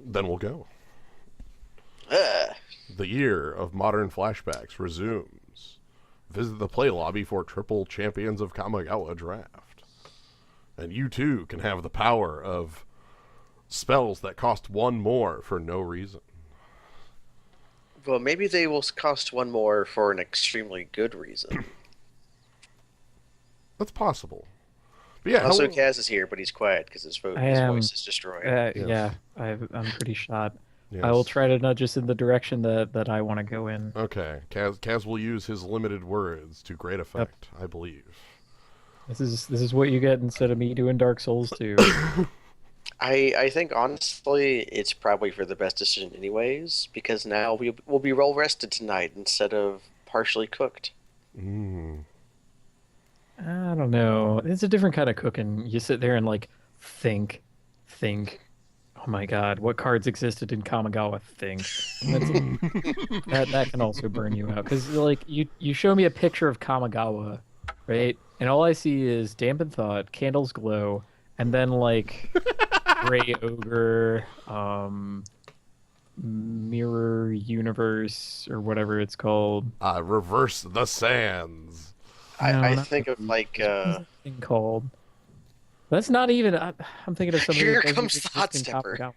Then we'll go. Ugh. The year of modern flashbacks resumes. Visit the play lobby for Triple Champions of Kamigawa draft. And you too can have the power of spells that cost one more for no reason. Well, maybe they will cost one more for an extremely good reason. That's possible. But yeah, Also, Kaz is here, but he's quiet because his voice is destroyed. Yes. Yeah, I'm pretty shot. Yes. I will try to nudge us in the direction that I want to go in. Okay, Kaz will use his limited words to great effect, I believe. This is what you get instead of me doing Dark Souls 2. I think honestly, it's probably for the best decision anyways, because now we'll be well rested tonight instead of partially cooked. Mm. I don't know. It's a different kind of cooking. You sit there and like think. Oh my God, what cards existed in Kamigawa? Think. That can also burn you out because like you show me a picture of Kamigawa, right? And all I see is dampened thought, candles glow, and then like gray ogre, mirror universe or whatever it's called. Reverse the sands. I not think of like thing called. That's not even. I'm thinking of something. Here that comes exist the hot in stepper. Kamigawa.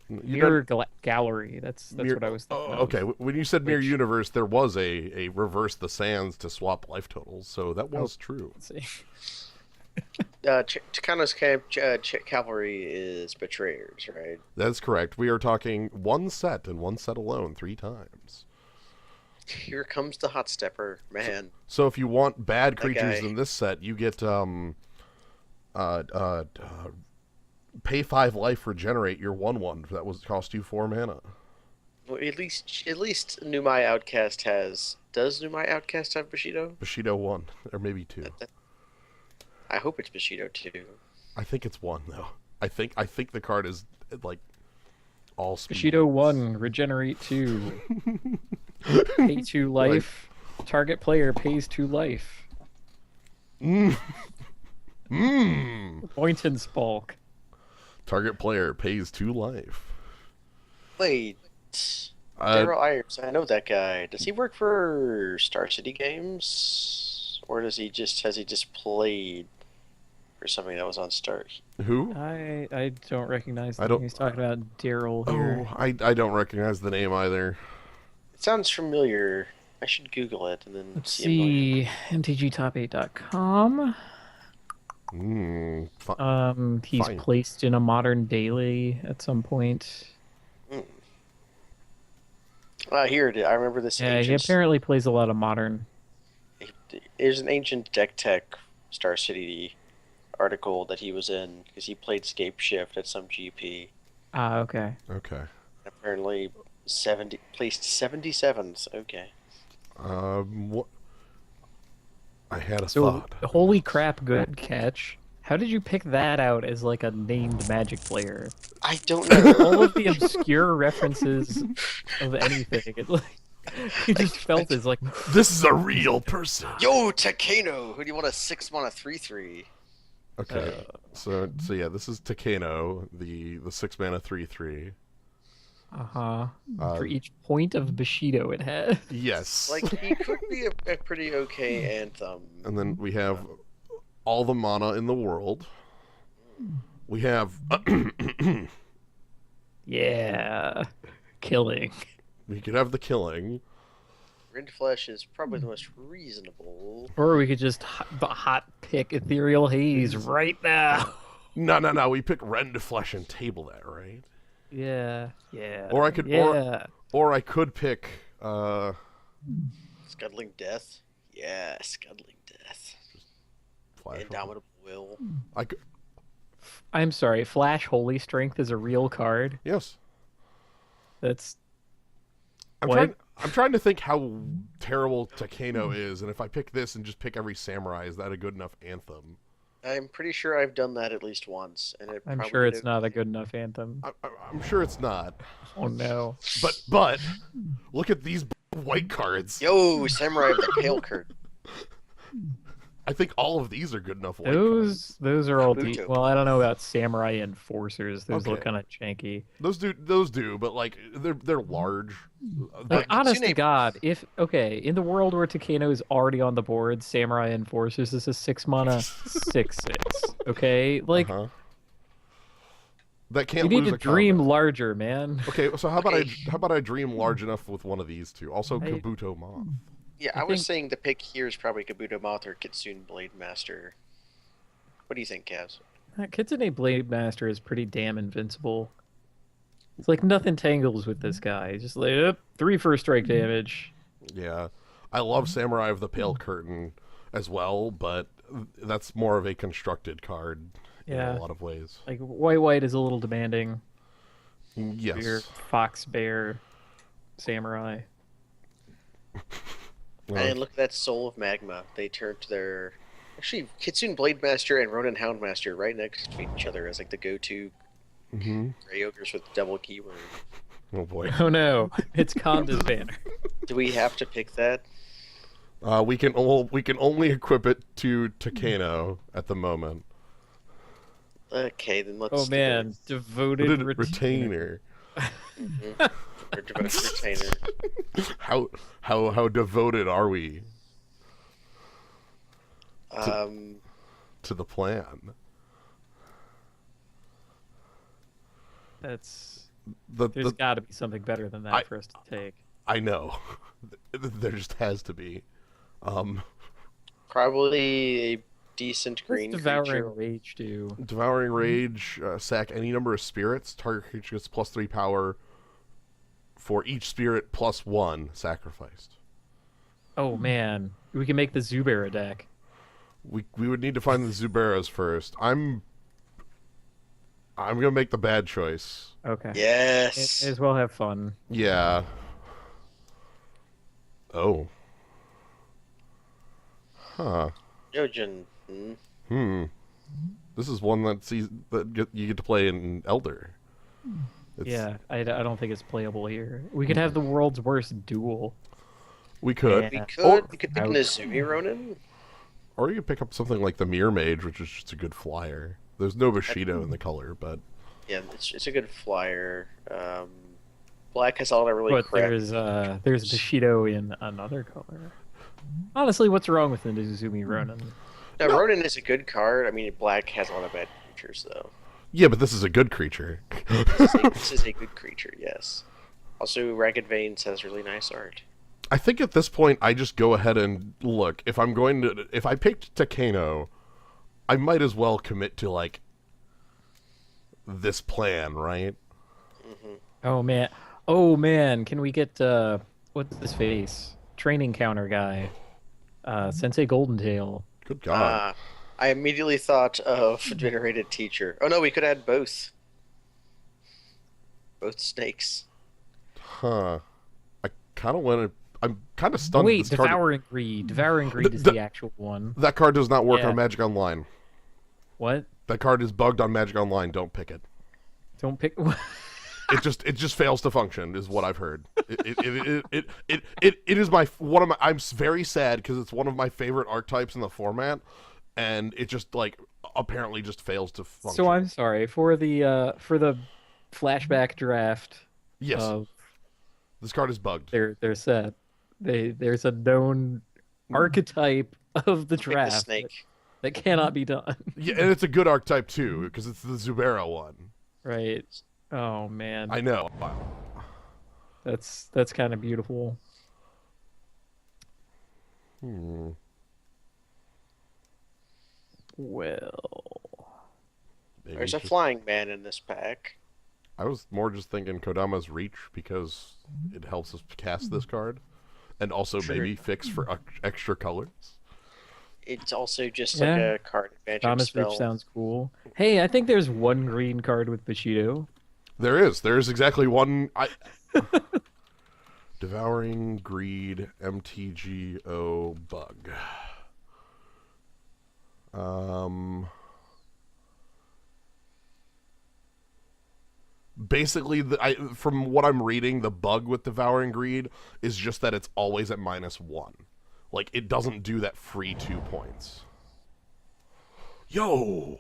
You Mirror gallery. That's what I was thinking. Okay, when you said Mirror Universe, there was a reverse the sands to swap life totals, so that was true. Let's see. Takano's cavalry is betrayers, right? That's correct. We are talking one set and one set alone 3 times. Here comes the hot stepper, man. So if you want bad That creatures guy. in this set, you get pay 5 life, regenerate your 1/1. That was cost you 4 mana. Well, at least Numai Outcast has. Does Numai Outcast have Bushido? Bushido 1, or maybe 2. I hope it's Bushido too. I think it's 1 though. I think the card is like all speed. Bushido 1, regenerate 2. Pay 2 life. Target player pays 2 life. Point and Spalk. Target player pays 2 life. Wait, Daryl Ayers, I know that guy. Does he work for Star City Games, or has he just played for something that was on Star? Who? I don't recognize the I don't- name. He's talking about Daryl here. Oh, I don't recognize the name either. It sounds familiar. I should Google it and then Let's see. see. MTGtop8.com. He's Fine. placed in a modern daily at some point. Here it is. I remember this. Yeah, he ancient, apparently plays a lot of modern. There's an ancient deck tech Star City article that he was in because he played Scape Shift at some GP. Ah, okay. Okay. Apparently, placed 77th. Okay. What? I had a So, thought. holy crap, good catch. How did you pick that out as like a named Magic player? I don't know. All of the obscure references of anything. It, like, he just felt it's like, This is a real person. Yo, Takano, who do you want a 6-mana 3/3? Okay. So yeah, this is Takano, the 6 mana 3/3. for each point of Bushido it had. Yes. Like, he could be a pretty okay anthem. And then we have all the mana in the world. We have Yeah. Killing. we could have the killing. Rindflesh is probably the most reasonable. Or we could just hot pick Ethereal Haze right now. No. We pick Rend Flesh and table that, right? Yeah. Or I could or I could pick Scuddling Death? Yeah, Scuddling Death. Flash. Indomitable Will. I could, I'm sorry, Flash Holy Strength is a real card. yes. That's I'm what? trying to think how terrible Takano is, and if I pick this and just pick every samurai, is that a good enough anthem? I'm pretty sure I've done that at least once, and it I'm probably sure it's did not a okay. good enough anthem. I'm sure it's not. Oh no. But look at these white cards. Yo, Samurai of the Pale Curtain. I think all of these are good enough white cards. Those are all Kabuto. well, I don't know about Samurai Enforcers. Those look Okay. kind of janky. Those do, but like they're large. Like, honest to Kitsune- God, if in the world where Takeno is already on the board, Samurai Enforcers is a 6-mana 6/6. Okay, like Uh-huh. That can't you need lose to a dream combat. larger, man. Okay, so how Okay. about I dream large enough with one of these two? Also, I- Kabuto Moth. Yeah, I I was think- saying the pick here is probably Kabuto Moth or Kitsune Blade Master. What do you think, Kaz? That Kitsune Blade Master is pretty damn invincible. It's like nothing tangles with this guy. Just like 3 first strike damage. Yeah, I love Samurai of the Pale Curtain as well, but that's more of a constructed card in Yeah. a lot of ways. Like white is a little demanding. Yes. Your fox bear samurai. Well, And look at that Soul of Magma. They turned to their actually Kitsune Blade Master and Ronin Houndmaster right next to each other as like the go-to mhm. gray ogres with double keyword. Oh boy. Oh no, it's Conda's banner. Do we have to pick that? We can only equip it to Takeno at the moment. Okay, then let's. Oh do man, it. devoted Retainer. Or devoted retainer. How devoted are we to the plan? That's There's there's got to be something better than that for us to take. I know. There just has to be. Probably a decent What's green devouring creature. rage do? Devouring Rage, sack any number of spirits. Target creature gets +3 power for each spirit +1 sacrificed. Oh man, we can make the Zubair deck. We would need to find the Zuberas first. I'm gonna make the bad choice. Okay. Yes. May as well have fun. Yeah. Oh. Huh. Yojin. This is one you get to play in Elder. It's, Yeah, I don't think it's playable here. We could have the world's worst duel. We could. Yeah. We could pick Out. Nezumi Ronin. Or you could pick up something like the Mirror Mage, which is just a good flyer. There's no Bushido in the color, but Yeah, it's a good flyer. Black has all that really But crap. there's Bushido in another color. Honestly, what's wrong with the Nezumi Ronin? Now, Ronin is a good card. I mean, Black has a lot of bad creatures, though. yeah, but this is a good creature. This is a good creature, yes. Also, Ragged Veins has really nice art. I think at this point I just go ahead and look. If I picked Takeno, I might as well commit to like this plan, right? Oh man, can we get what's his face? Training counter guy. Sensei Golden Tail. Good God. I immediately thought of Venerated Teacher. Oh no, we could add both. Both snakes. Huh. I kind of want to. I'm kind of stunned. Wait, this card, Devouring Greed. Devouring Greed is the- the actual one. that card does not work Yeah. on Magic Online. What? That card is bugged on Magic Online. Don't pick it. Don't pick. It just fails to function, is what I've heard. It is one of my. I'm very sad because it's one of my favorite archetypes in the format, and it just like apparently just fails to function. So I'm sorry for the flashback draft. Yes, Of this card is bugged. their set. There's a known archetype of the Pick the draft snake. that cannot be done. Yeah, and it's a good archetype too because it's the Zubera one. Right. Oh man. I know. That's kind of beautiful. Well, Maybe There's a just- flying man in this pack. I was more just thinking Kodama's Reach because it helps us cast this card, and also Sure. maybe fix for extra colors. It's also just Yeah. like a card magic Thomas spell. Rich sounds cool. Hey, I think there's one green card with Bushido. There is exactly one. Devouring Greed MTGO bug. Basically, from what I'm reading, the bug with Devouring Greed is just that it's always at -1. Like, it doesn't do that free 2 points. Yo!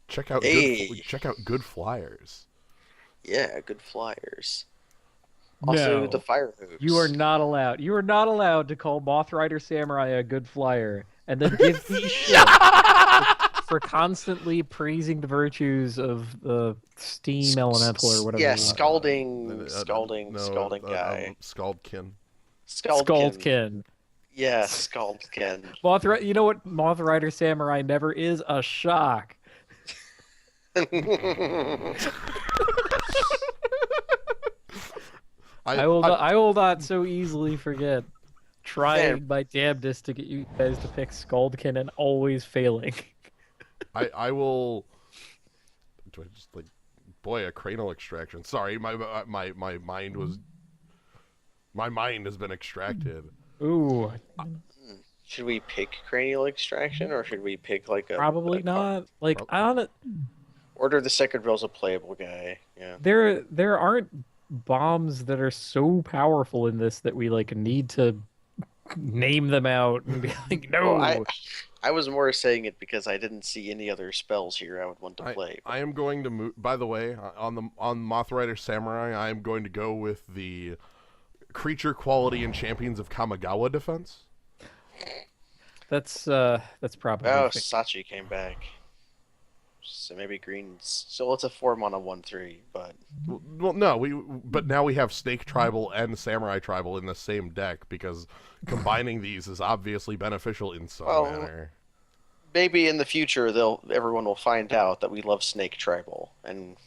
Check out Hey. good flyers. Yeah, good flyers. Also, the fire hoops. You are not allowed. You are not allowed to call Moth Rider Samurai a good flyer and then give me shit for constantly praising the virtues of the steam elemental or whatever. Yeah, it is. scalding guy. Scaldkin. Scaldkin. Yeah, Scaldkin. You know what Moth Rider Samurai never is? A shock. I will not so easily forget trying my damnedest to get you guys to pick Scaldkin and always failing. I will. Do I just like, boy, a cranial extraction? Sorry, my mind was. My mind has been extracted. Ooh. Should we pick cranial extraction, or should we pick like a Probably not. Like I don't. Order the second Real's a playable guy. Yeah. There aren't bombs that are so powerful in this that we like need to name them out and be like, no. Well, I was more saying it because I didn't see any other spells here I would want to play. I am going to move. By the way, on Moth Rider Samurai, I am going to go with the creature quality and Champions of Kamigawa defense. That's probably. Oh, Sachi came back. So maybe green. So it's a 4-mana 1/3, but well, no, but now we have Snake Tribal and Samurai Tribal in the same deck because combining these is obviously beneficial in some manner. Maybe in the future everyone will find out that we love Snake Tribal and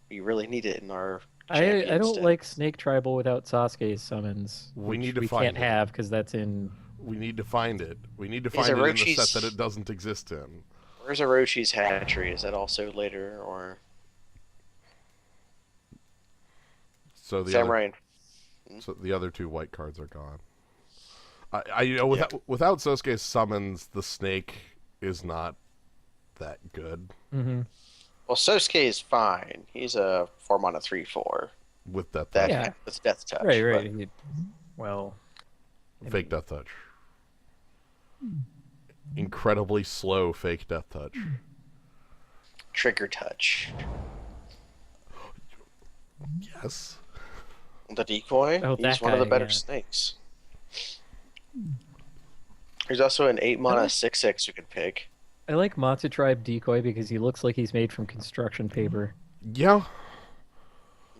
we really need it in our. I don't like Snake Tribal without Sasuke's summons. We need to we find can't have because that's in. We need to find it. We need to find it in the set that it doesn't exist in. Where's Oroshi's hatchery? Is that also later, or so the Samurai? So the other two white cards are gone. Without Sasuke's summons, the snake is not that good. Mm-hmm. Well, Sasuke is fine. He's a 4-mana 3/4 with Death Touch. Yeah, with Death Touch. Right. Well, fake Death Touch. Incredibly slow fake Death Touch. Trigger Touch. Yes. The decoy. Oh, he's one of the better snakes. There's also an 8-mana 6/6 you could pick. I like Matsu Tribe Decoy because he looks like he's made from construction paper. Yeah.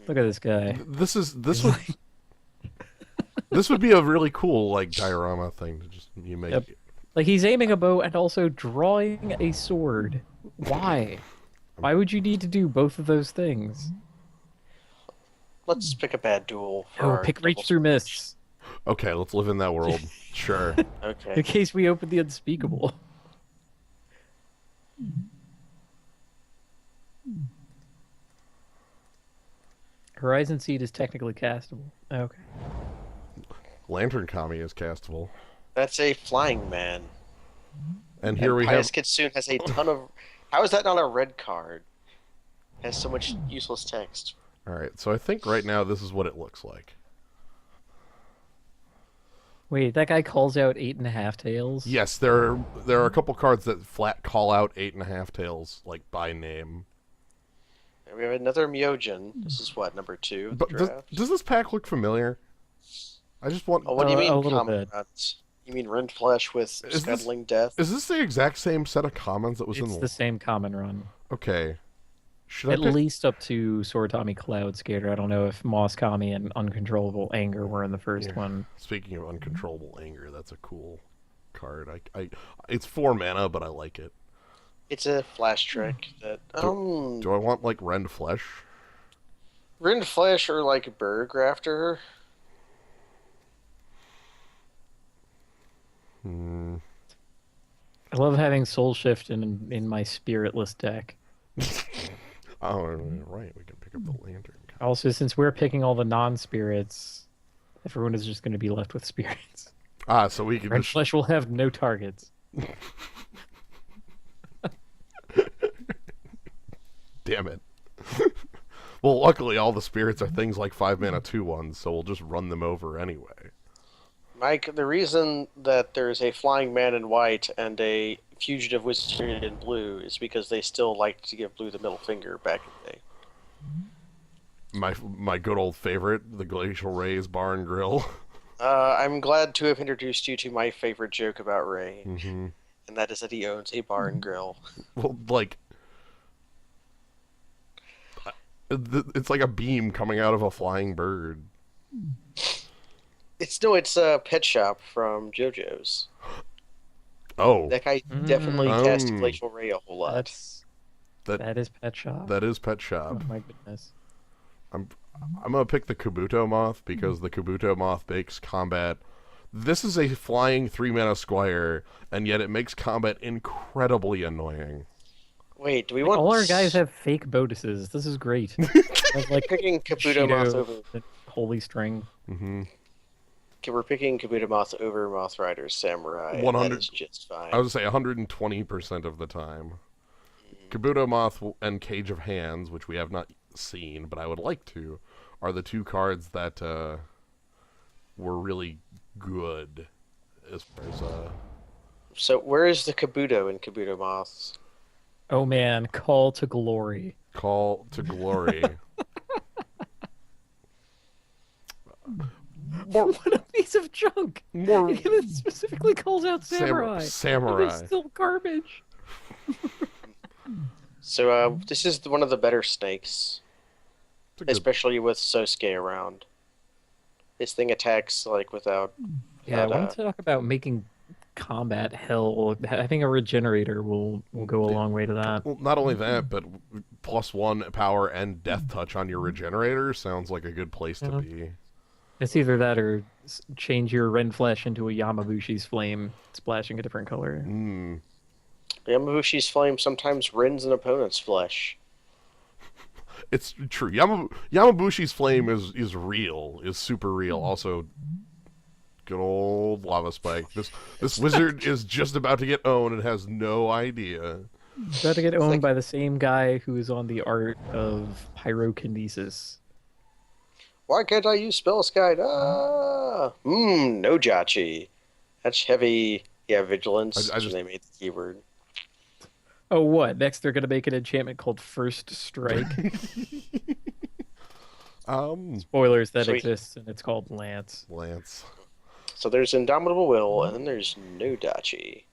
Look at this guy. This would be a really cool like diorama thing to just make. Yep. Like he's aiming a bow and also drawing a sword. Why? Why would you need to do both of those things? Let's pick a bad duel. For pick Reach Through Mists. Okay, let's live in that world. Sure. Okay. In case we open the unspeakable. Horizon Seed is technically castable. Okay. Lantern Kami is castable. That's a flying man. And here we Pious have Kitsune has a ton of. How is that not a red card? Has so much useless text. All right, so I think right now this is what it looks like. Wait, that guy calls out 8.5 tails? Yes, there are a couple cards that flat call out 8.5 tails, like by name. And we have another Myojin. This is what, number 2? But does this pack look familiar? I just want. Oh, what do you mean? A little bit. You mean Rindflesh with Scuttling Death? Is this the exact same set of commons that was in It's the same common run. Okay. At least up to Soratami Cloud Skater. I don't know if Moss Kami and Uncontrollable Anger were in the first one. Speaking of Uncontrollable Anger, that's a cool card. It's 4 mana, but I like it. It's a flash trick that. Do I want like Rend Flesh? Rindflesh or like Burgrafter? I love having Soul Shift in my spiritless deck. Oh, right. We can pick up the Lantern. Also, since we're picking all the non-spirits, everyone is just going to be left with spirits. So we can Red Flesh will have no targets. Damn it. Well, luckily all the spirits are things like 5 mana 2/1s, so we'll just run them over anyway. Mike, the reason that there's a flying man in white and a fugitive wizard in blue is because they still like to give blue the middle finger back in the day. My good old favorite, the Glacial Ray's Bar and Grill. I'm glad to have introduced you to my favorite joke about Ray, Mm-hmm. and that is that he owns a bar and grill. Well, like, it's like a beam coming out of a flying bird. It's a pet shop from JoJo's. Oh, That guy definitely cast Mm. Glacial Ray a whole lot. That is Pet Shop. that is Pet Oh Shop. my goodness. I'm gonna pick the Kabuto Moth because the Kabuto Moth makes combat. This is a flying 3-mana squire, and yet it makes combat incredibly annoying. Wait, do we Like, want all our guys have fake bonuses. This is great. It's like picking Kabuto Moth Shido, over? the Holy String. Mm-hmm. Okay, we're picking Kabuto Moth over Moth Rider's Samurai. 100 That is just fine. I would say 120% of the time. Kabuto Moth and Cage of Hands, which we have not seen, but I would like to, are the two cards that were really good as far as So where is the Kabuto in Kabuto Moths? Oh man, Call to Glory. Call to Glory. More, What a piece of junk! more It specifically calls out Samurai. Samurai. It's still garbage. So this is one of the better snakes, It's a good- especially with Sosuke around. This thing attacks like without. Yeah, I But, want to talk about making combat hell. Having a regenerator will go a long way to that. Well, not only that, but +1 power and death touch on your regenerator sounds like a good place to be. It's either that or change your Ren Flesh into a Yamabushi's Flame, splashing a different color. Mm. Yamabushi's flame sometimes rends an opponent's flesh. It's true. Yamabushi's flame is real, is super real. Also, good old lava spike. This wizard is just about to get owned and has no idea. About to get owned like- by the same guy who is on the art of pyrokinesis. Why can't I use Spell's Guide? No Jachi. That's heavy. Yeah, vigilance. I just- They made the keyword. Oh, what? Next, they're gonna make an enchantment called First Strike. Spoilers, that Sweet. exists, and it's called Lance. Lance. So there's Indomitable Will, and then there's No Dachi.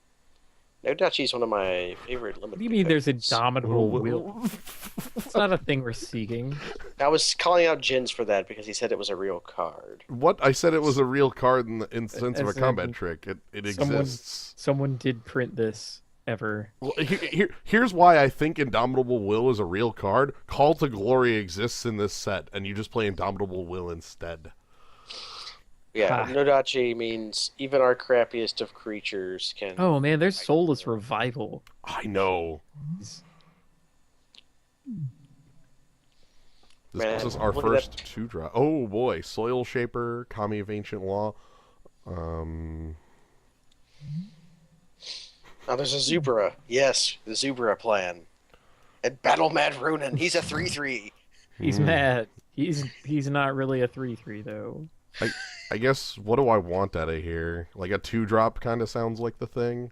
No Dachi is one of my favorite limited. What do you mean there's effects. Indomitable Will? It's not a thing we're seeking. I was calling out Jins for that because he said it was a real card. What I said, it was a real card in the sense of a As in, combat trick. It exists. Someone did print this ever. Well, here's why I think Indomitable Will is a real card. Call to Glory exists in this set, and you just play Indomitable Will instead. Yeah, Ha. No Dachi means even our crappiest of creatures can. Oh man, there's Soulless Revival. I know. Man, This is our look at first that. 2-drop. Oh boy, Soil Shaper, Kami of Ancient Law. Oh, there's a Zubra. Yes, the Zubra plan. And Battle Mad Ronin. He's a 3/3. He's mad. He's not really a 3/3 though. I guess, what do I want out of here? Like a 2-drop kind of sounds like the thing.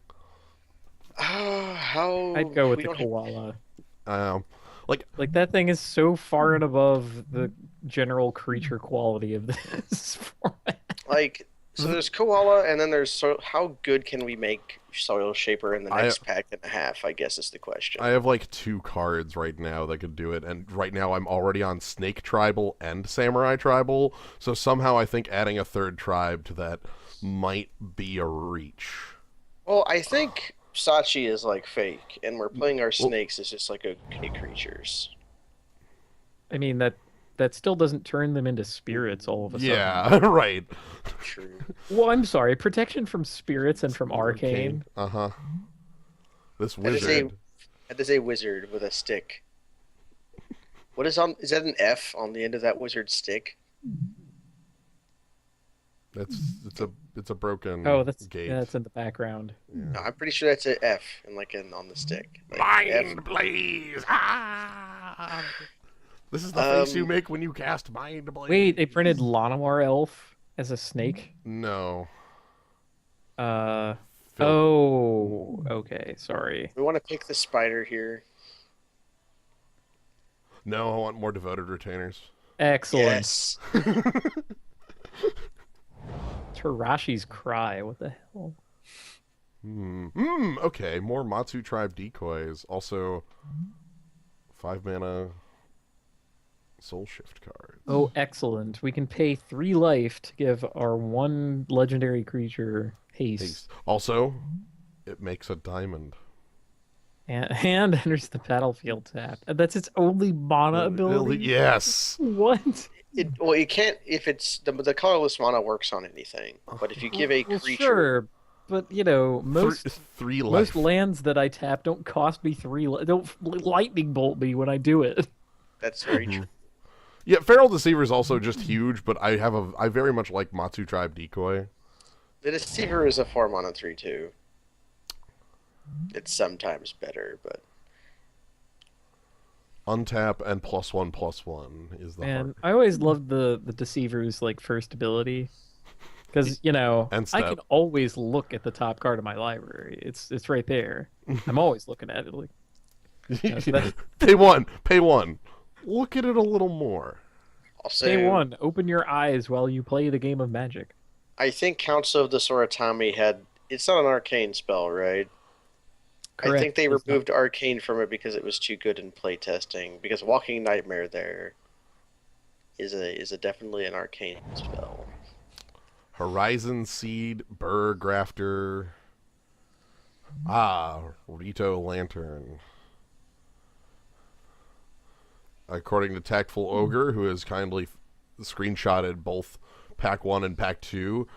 How? I'd go with we the don't have- koala. Like that thing is so far and above the general creature quality of this format. Like, so there's Koala, and then there's how good can we make Soil Shaper in the next pack and a half? I guess is the question. I have like 2 cards right now that could do it, and right now I'm already on Snake Tribal and Samurai Tribal, so somehow I think adding a 3rd tribe to that might be a reach. Well, I think Sachi is like fake, and we're playing our snakes as just like okay creatures. I mean that still doesn't turn them into spirits all of a sudden. Yeah, right. True. Well, I'm sorry. Protection from spirits and from arcane. Uh-huh. This That is wizard. That is a wizard with a stick. What is on? Is that an F on the end of that wizard stick? It's a broken Oh, that's gate. yeah, that's in the background. No, I'm pretty sure that's an F and like on the stick. Like Mind Blaze! Ah! This is the face you make when you cast Mind Blaze. Wait, they printed Lanowar Elf as a snake. No. Uh, Phil- oh, okay, sorry. We want to pick the spider here. No, I want more devoted retainers. Excellent. Yes. Terashi's Cry, what the hell? Okay, more Matsu Tribe decoys. Also, 5 mana Soul Shift cards. Oh, excellent. We can pay 3 life to give our 1 legendary creature haste. Also, it makes a diamond. And enters the battlefield tapped. And that's its only mana ability? Yes. What? Well, you can't if it's the colorless mana works on anything. But if you give a Well, creature, sure, but most three life. most lands that I tap don't cost me 3 don't lightning bolt me when I do it. that's very true. Yeah, Feral Deceiver is also just huge, but I very much like Matsu Tribe decoy. The Deceiver is a 4-mana 3/2. It's sometimes better, but Untap and +1/+1 is the And heart. I always loved the Deceiver's like first ability. Because, And I step. can always look at the top card of my library. It's right there. I'm always looking at it. Like, so that's- Pay one. Look at it a little more. also Day 1, open your eyes while you play the game of Magic. I think Council of the Soratami had. It's not an arcane spell, right? Correct. I think they It's not- removed arcane from it because it was too good in playtesting. Because Walking Nightmare there is a definitely an arcane spell. Horizon Seed, Burr Grafter. Rito Lantern. According to Tactful Ogre, who has kindly screenshotted both Pack 1 and Pack 2,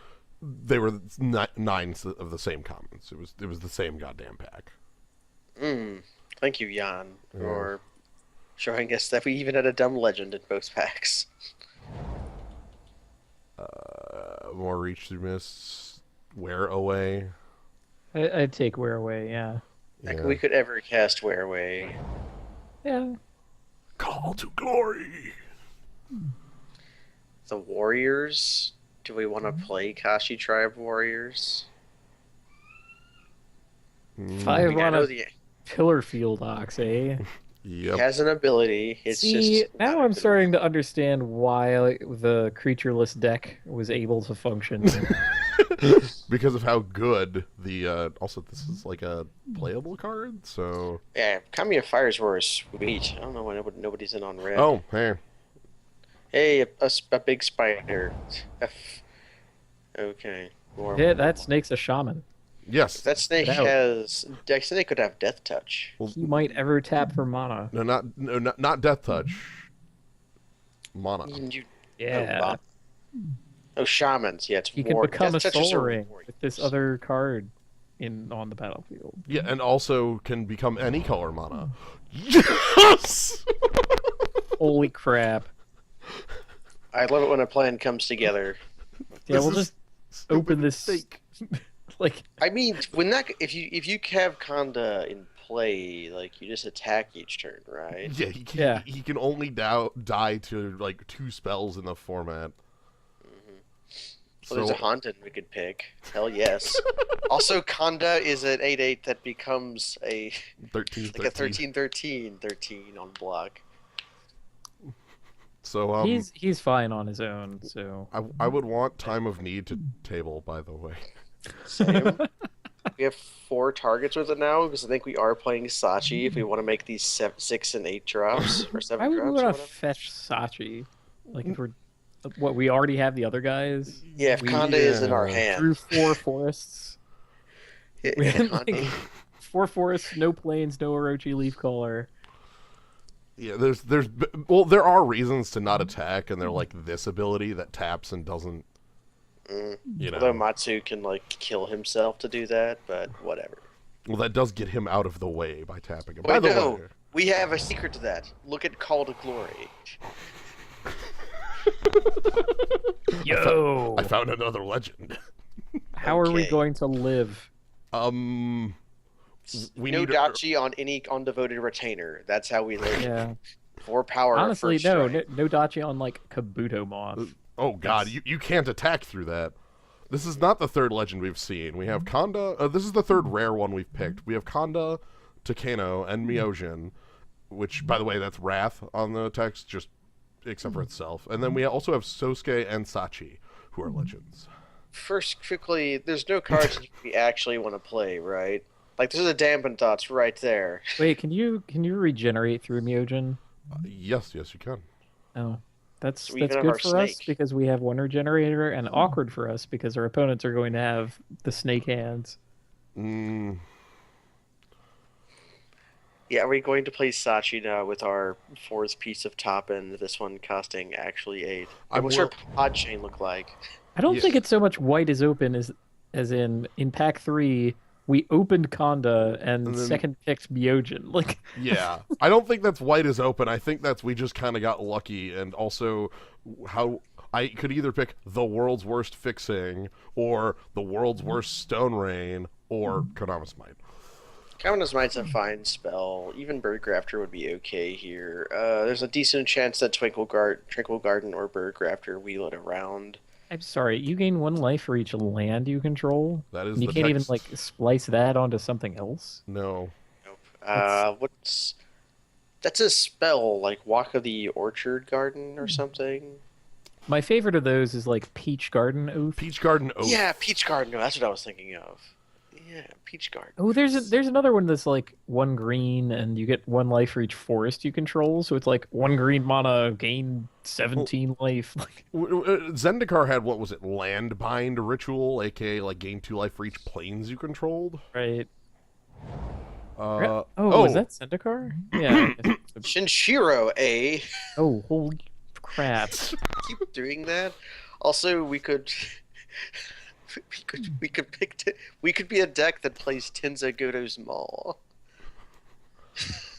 they were 9 of the same comments. It was the same goddamn pack. Thank you, Jan, for showing us that we even had a dumb legend in both packs. More Reach Through Mists, Wear Away. I'd take Wear Away, yeah. Like we could ever cast Wear Away. Yeah. Call to Glory. The Warriors. Do we want to play Kashi Tribe Warriors? 5 I know mana the, Pillar Field Ox, eh? he Yep. has an ability. It's See, just now I'm starting to understand why the creatureless deck was able to function. Because of how good the also this is like a playable card, so Yeah, Kamiya Fires were sweet. I don't know why nobody's in on red. oh hey. Hey, a big spider. Okay. More. Yeah, that snake's a shaman. Yes. That snake Get out. has. That snake could have Death Touch. He might ever tap for mana. Not Death Touch. Mana. Yeah. Oh, shamans. Yeah, it's He can war. become a Death Touches soul are ring warriors. with this other card on the battlefield. Yeah, and also can become any color mana. Yes! Holy crap. I love it when a plan comes together. Yeah, This we'll is just open this fake. like I mean, when that if you have Kanda in play, like you just attack each turn, right? Yeah, he can only die to like 2 spells in the format. So there's a Haunted we could pick. Hell yes. Also, Kanda is an 8/8 that becomes a 13, like a 13/13 on block. So he's fine on his own, so I would want Time of Need to table, by the way. Same. We have 4 targets with it now because I think we are playing Sachi if we want to make these 6 and 8 drops or 7 why would we drops. want Or to whatever. fetch Sachi? Like if we already have the other guys? Yeah, if Kanda is in our hand. Through 4 forests. We had, Kanda- like, 4 forests, no plains, no Orochi leaf caller. Yeah, there are reasons to not attack, and they're like this ability that taps and doesn't. Although Matsu can like kill himself to do that, but whatever. Well, that does get him out of the way by tapping him. Wait, By the no, way, we have a secret to that. Look at Call to Glory. Yo! I found another legend. How are we Okay. going to live? We No need Dachi on any undevoted retainer. That's how we live. Yeah. 4 power. at Honestly, first strike. no Dachi on like Kabuto Moth. Oh god, you can't attack through that. This is not the third legend we've seen. We have Kanda. This is the third rare one we've picked. We have Kanda, Takano, and Myojin, which, by the way, that's Wrath on the text, just except for itself. And then we also have Sosuke and Sachi, who are legends. First, quickly, there's no cards that we actually want to play, right? Like, there's a dampen dots right there. Wait, can you regenerate through Myojin? Yes, you can. Oh, that's So we even have good our for us snake. because we have one regenerator, and awkward for us because our opponents are going to have the snake hands. Mm, Yeah, are we going to play Sachi now with our fourth piece of top end, this one costing actually 8? And what's our pod chain look like? I don't Yeah. think it's so much white is open as in pack 3 we opened Kanda and then- second picked Myojin. Like yeah. I don't think that's white is open. I think that's we just kind of got lucky, and also how I could either pick the world's worst fixing or the world's worst stone rain or Konamis Might. Counter's Might's a fine spell. Even Birdgrafter would be okay here. There's a decent chance that Tranquil Garden or Birdgrafter wheel it around. I'm sorry, you gain 1 life for each land you control. That is And you the can't even text. like splice that onto something else. No. Nope. That's a spell, like Walk of the Orchard Garden or something? My favorite of those is like Peach Garden Oath. Peach Garden Oath. Yeah, Peach Garden. No, that's what I was thinking of. Yeah, Peach Garden. Oh, there's another one that's like 1 green and you get 1 life for each forest you control. So it's like 1 green mana, gain 17 life. Like Zendikar had, what was it, Landbind Ritual, aka like gain 2 life for each planes you controlled. right. Oh, Was that Zendikar? Yeah. I guess it's Shinshiro, eh? oh, holy crap! Keep doing that. Also, we could we could be a deck that plays Tenza Goto's Maul.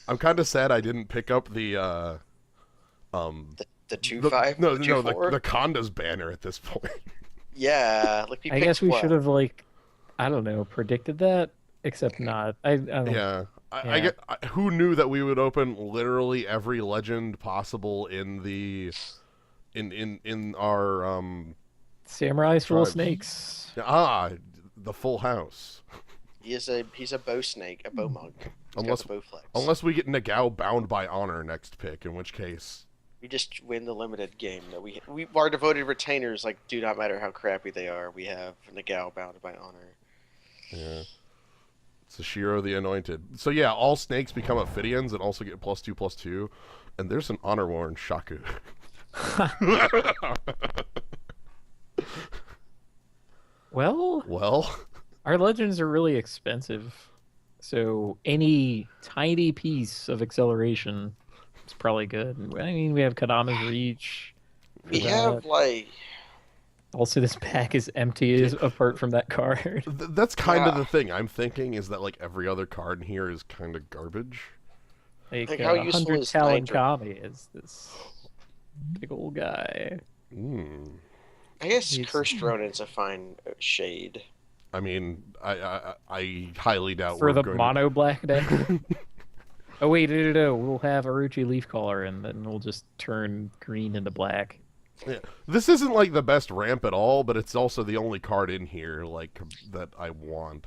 I'm kind of sad I didn't pick up the The 2/5. no, the no, 2/4? the Conda's banner at this point. Yeah, like we I picked guess we what? should have like, I don't know, predicted that, except not. I don't. Yeah. I Yeah. get. Who knew that we would open literally every legend possible in the, in our Samurais full of Tribes. snakes. the full house. He's a bow snake, a bow monk. He's got Unless- the bow flex. Unless we get Nagao bound by honor next pick, in which case. We just win the limited game. That we our devoted retainers like do not matter how crappy they are. We have Nagao bound by honor. Yeah. Sashiro the Anointed. So yeah, all snakes become Ophidians and also get +2/+2. And there's an honor worn Shaku. Well, Well, our legends are really expensive, so any tiny piece of acceleration is probably good. I mean, we have Kadama's Reach. for We that. have like Also, this pack is empty apart from that card. that's kind of Yeah. the thing I'm thinking, is that like every other card in here is kind of garbage. Like, how useful 100 is Talon Nitro? Kami is this big old guy. Mm. I guess He's- Cursed Ronin's a fine shade. I mean, I highly doubt For we're the going mono black deck. Oh wait, no. We'll have Orochi Leafcaller, and then we'll just turn green into black. Yeah. This isn't like the best ramp at all, but it's also the only card in here like that I want.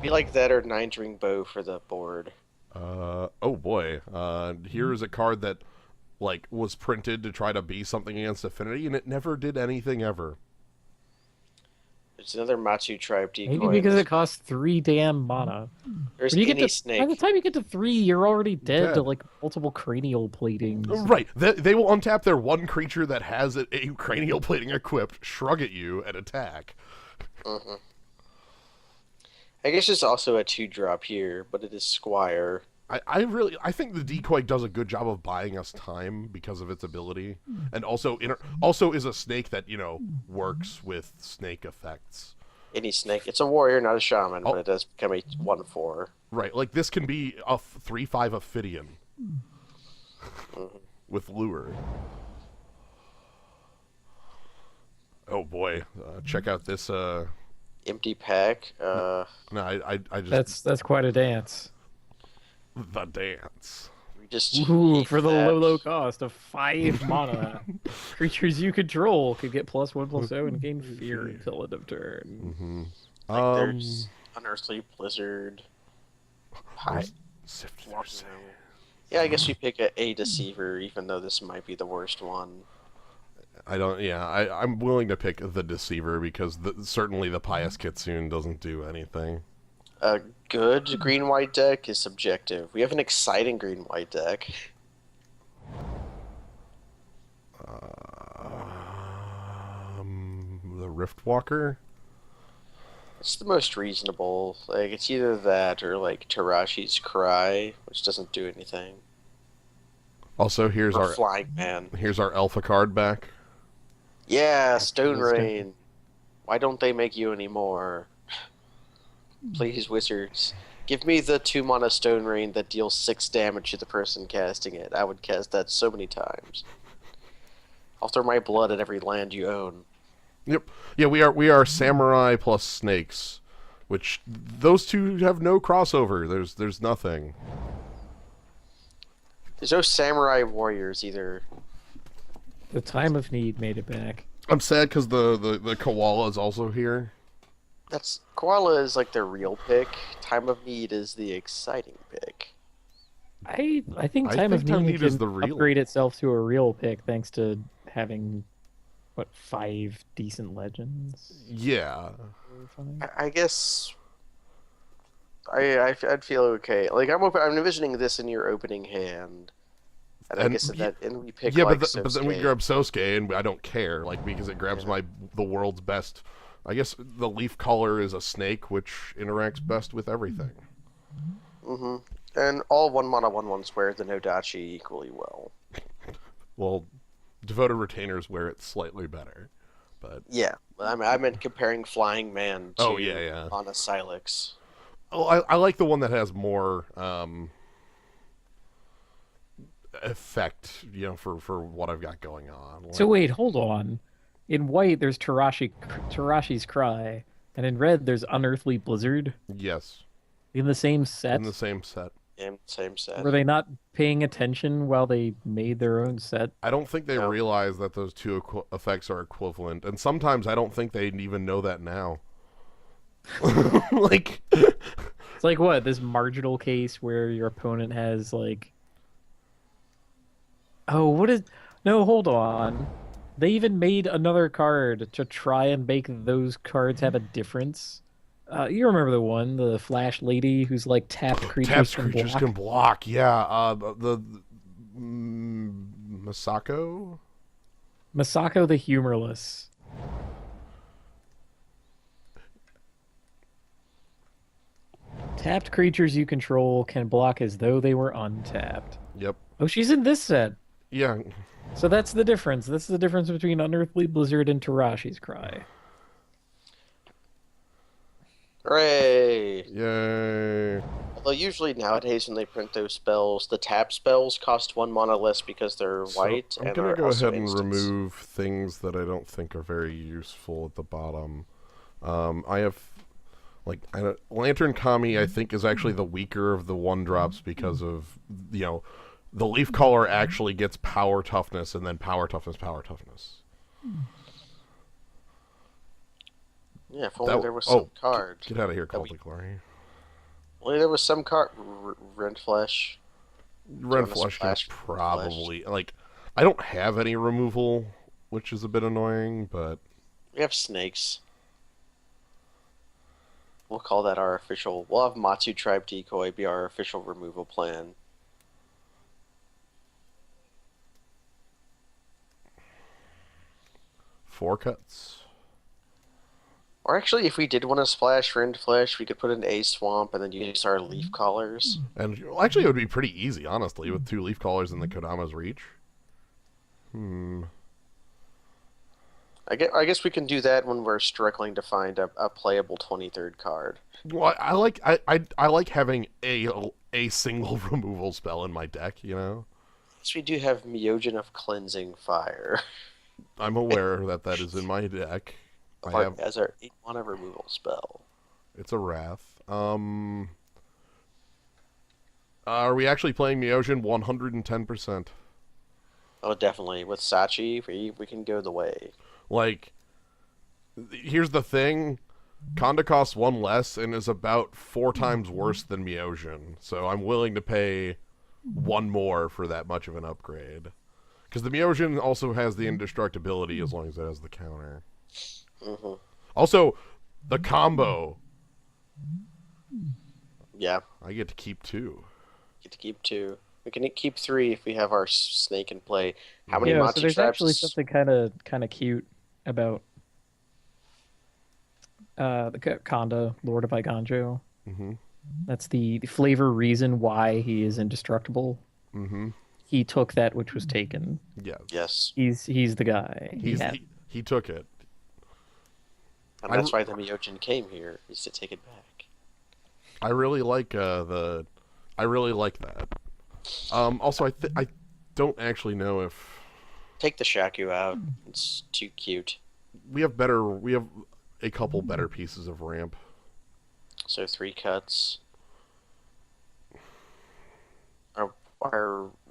Be like that or Nine Ring Bow for the board. Oh boy. Here is a card that like was printed to try to be something against Affinity, and it never did anything ever. It's another Matsu Tribe decoy. Maybe because it costs 3 damn mana. There's When you any get to, snake. by the time you get to 3, you're already dead to Dead. like multiple cranial platings. Right. They will untap their one creature that has a cranial plating equipped, shrug at you, and attack. Mhm. I guess it's also a 2-drop here, but it is Squire. I think the decoy does a good job of buying us time because of its ability, and also also is a snake that works with snake effects. Any snake. It's a warrior, not a shaman, Oh. but it does become a 1/4. Right, like this can be a 3/5 Ophidian with lure. Oh boy, check out this. Empty pack. No, I just That's quite a dance. the dance. We just Ooh, heap for the that. low cost of 5 mana, creatures you control could get +1/+0 and gain fear until end of turn. Mm-hmm. Like there's Unearthly Blizzard. There's Sifted Forsaken. Yeah, I guess we pick a Deceiver, even though this might be the worst one. I'm willing to pick the Deceiver because certainly the Pious Kitsune doesn't do anything. A good green-white deck is subjective. We have an exciting green-white deck. The Riftwalker? It's the most reasonable. Like, it's either that or, like, Tarashi's Cry, which doesn't do anything. Also, here's Or our Flying Man. Here's our Alpha card back. Yeah, Stone Rain. Why don't they make you anymore? Please, Wizards. Give me the 2-mana Stone Rain that deals 6 damage to the person casting it. I would cast that so many times. I'll throw my blood at every land you own. Yep. Yeah, we are Samurai plus Snakes, which those two have no crossover. There's nothing. There's no Samurai Warriors either. The Time of Need made it back. I'm sad because the Koala is also here. Koala is like the real pick. Time of Need is the exciting pick. I think Time of Need is can the real upgrade itself to a real pick thanks to having 5 decent legends. Yeah. I guess I'd feel okay. Like I'm envisioning this in your opening hand. And I guess and we pick like but then we grab Sosuke and I don't care, like, because it grabs the world's best. I guess the leaf color is a snake, which interacts best with everything. Mm-hmm. And all 1-mana 1/1s wear the Nodachi equally well. Well, Devoted Retainers wear it slightly better, but yeah, I meant comparing Flying Man to on a Silex. Oh, I like the one that has more effect, for what I've got going on. Like, so wait, hold on. In white, there's Tarashi's Cry, and in red, there's Unearthly Blizzard. Yes. In the same set. In the same set. In the same set. Were they not paying attention while they made their own set? I don't think they realize that those two effects are equivalent, and sometimes I don't think they even know that now. Like, it's like what, this marginal case where your opponent has like, no, hold on. They even made another card to try and make those cards have a difference. You remember the one, the Flash Lady, who's like tapped creatures can block. Yeah, the Masako the Humorless. Tapped creatures you control can block as though they were untapped. Yep. Oh, she's in this set. Yeah. So that's the difference. This is the difference between Unearthly Blizzard and Tarashi's Cry. Hooray! Yay! Although usually nowadays when they print those spells, the tap spells cost 1 mana less because they're white. I'm gonna go ahead and remove things that I don't think are very useful at the bottom. I have, Lantern Kami, I think, is actually the weaker of the 1-drops because of, the leaf color actually gets power toughness and then power toughness. Yeah, if only there was some card. Get out of here, Cultic Glory. Only there was some card. Rentflesh. Rentflesh is probably... I don't have any removal, which is a bit annoying, but... We have snakes. We'll call that our official... We'll have Matsu Tribe Decoy be our official removal plan. Four cuts. Or actually, if we did want to splash Rentflesh, we could put in a swamp and then use our leaf collars. And actually, it would be pretty easy, honestly, with 2 leaf collars in the Kodama's reach. I guess we can do that when we're struggling to find a playable 23rd card. Well, I like having a single removal spell in my deck, Yes, we do have Myojin of Cleansing Fire. I'm aware that is in my deck. As our 8-mana removal spell. It's a Wrath. Are we actually playing Myojin? 110%. Oh, definitely. With Sachi, we can go the way. Like, here's the thing. Konda costs 1 less and is about 4 times worse than Myojin. So I'm willing to pay 1 more for that much of an upgrade. Because the Myojin also has the indestructibility as long as it has the counter. Mm-hmm. Also, the combo. Yeah. I get to keep 2. Get to keep 2. We can keep 3 if we have our snake in play. How many Yeah, Monty so there's traps? actually something kind of cute about the Konda, Lord of Iganjo. Mm-hmm. That's the flavor reason why he is indestructible. Mm-hmm. He took that which was taken. Yes. Yes. He's the guy. He took it. And that's why the Myojin came here, is to take it back. I really like I really like that. Also, I don't actually know if Take the Shaku out. It's too cute. we have a couple better pieces of ramp. So 3 cuts.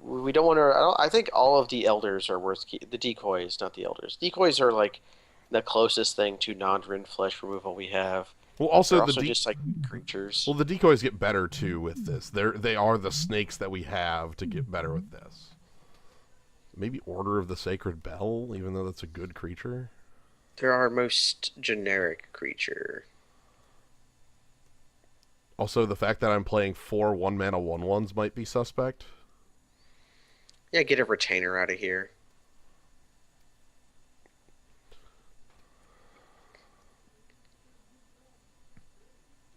We don't want to. I think all of the elders are worth the decoys, not the elders. Decoys are like the closest thing to non-rend flesh removal we have. Well, also They're also just like creatures. Well, the decoys get better too with this. They are the snakes that we have to get better with this. Maybe Order of the Sacred Bell, even though that's a good creature. They're our most generic creature. Also, the fact that I'm playing 4 1-mana 1/1s might be suspect. Yeah, get a retainer out of here.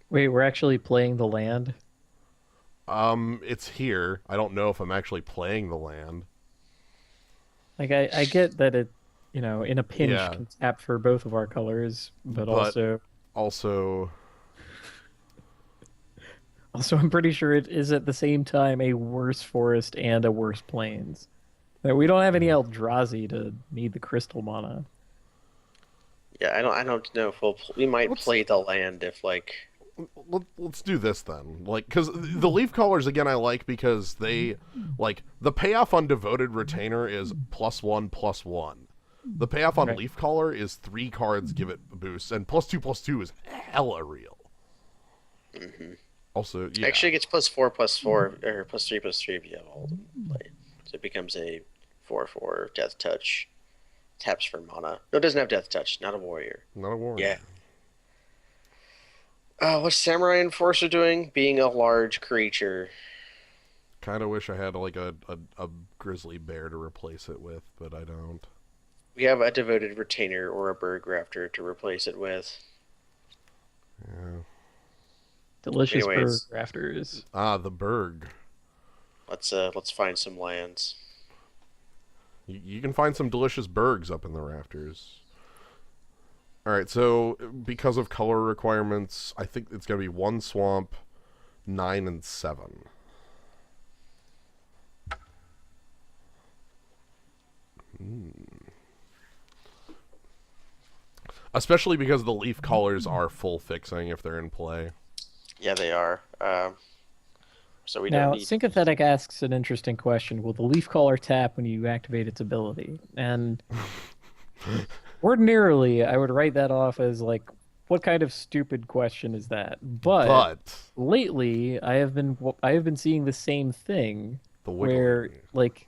Wait, we're actually playing the land? It's here. I don't know if I'm actually playing the land. Like I get that it, in a pinch Yeah. can tap for both of our colors, but also I'm pretty sure it is at the same time a worse forest and a worse plains. That we don't have any Eldrazi to need the crystal mana. Yeah, I don't know if we might play the land if like. Let's do this then. Like, because the leaf colors again I like because they like the payoff on Devoted Retainer is +1/+1. The payoff on Leaf Color is 3 cards give it a boost, and +2/+2 is hella real. Mm-hmm. Also, yeah. Actually, it gets +4/+4 or +3/+3 if you have all of them in play. So it becomes a 4/4 Death Touch. Taps for mana. No, it doesn't have Death Touch. Not a warrior. Not a warrior. Yeah. What's Samurai Enforcer doing? Being a large creature. Kind of wish I had like a grizzly bear to replace it with, but I don't. We have a Devoted Retainer or a Berg Raptor to replace it with. Yeah. Delicious Anyways. bird rafters. The Berg. Let's find some lands. You can find some delicious bergs up in the rafters. Alright, so because of color requirements, I think it's going to be 1 swamp, 9 and 7. Especially because the leaf colors are full fixing if they're in play. Yeah, they are. So we Now, don't need. Syncothetic asks an interesting question. Will the leaf caller tap when you activate its ability? And ordinarily, I would write that off as like, what kind of stupid question is that? But lately, I have been seeing the same thing where like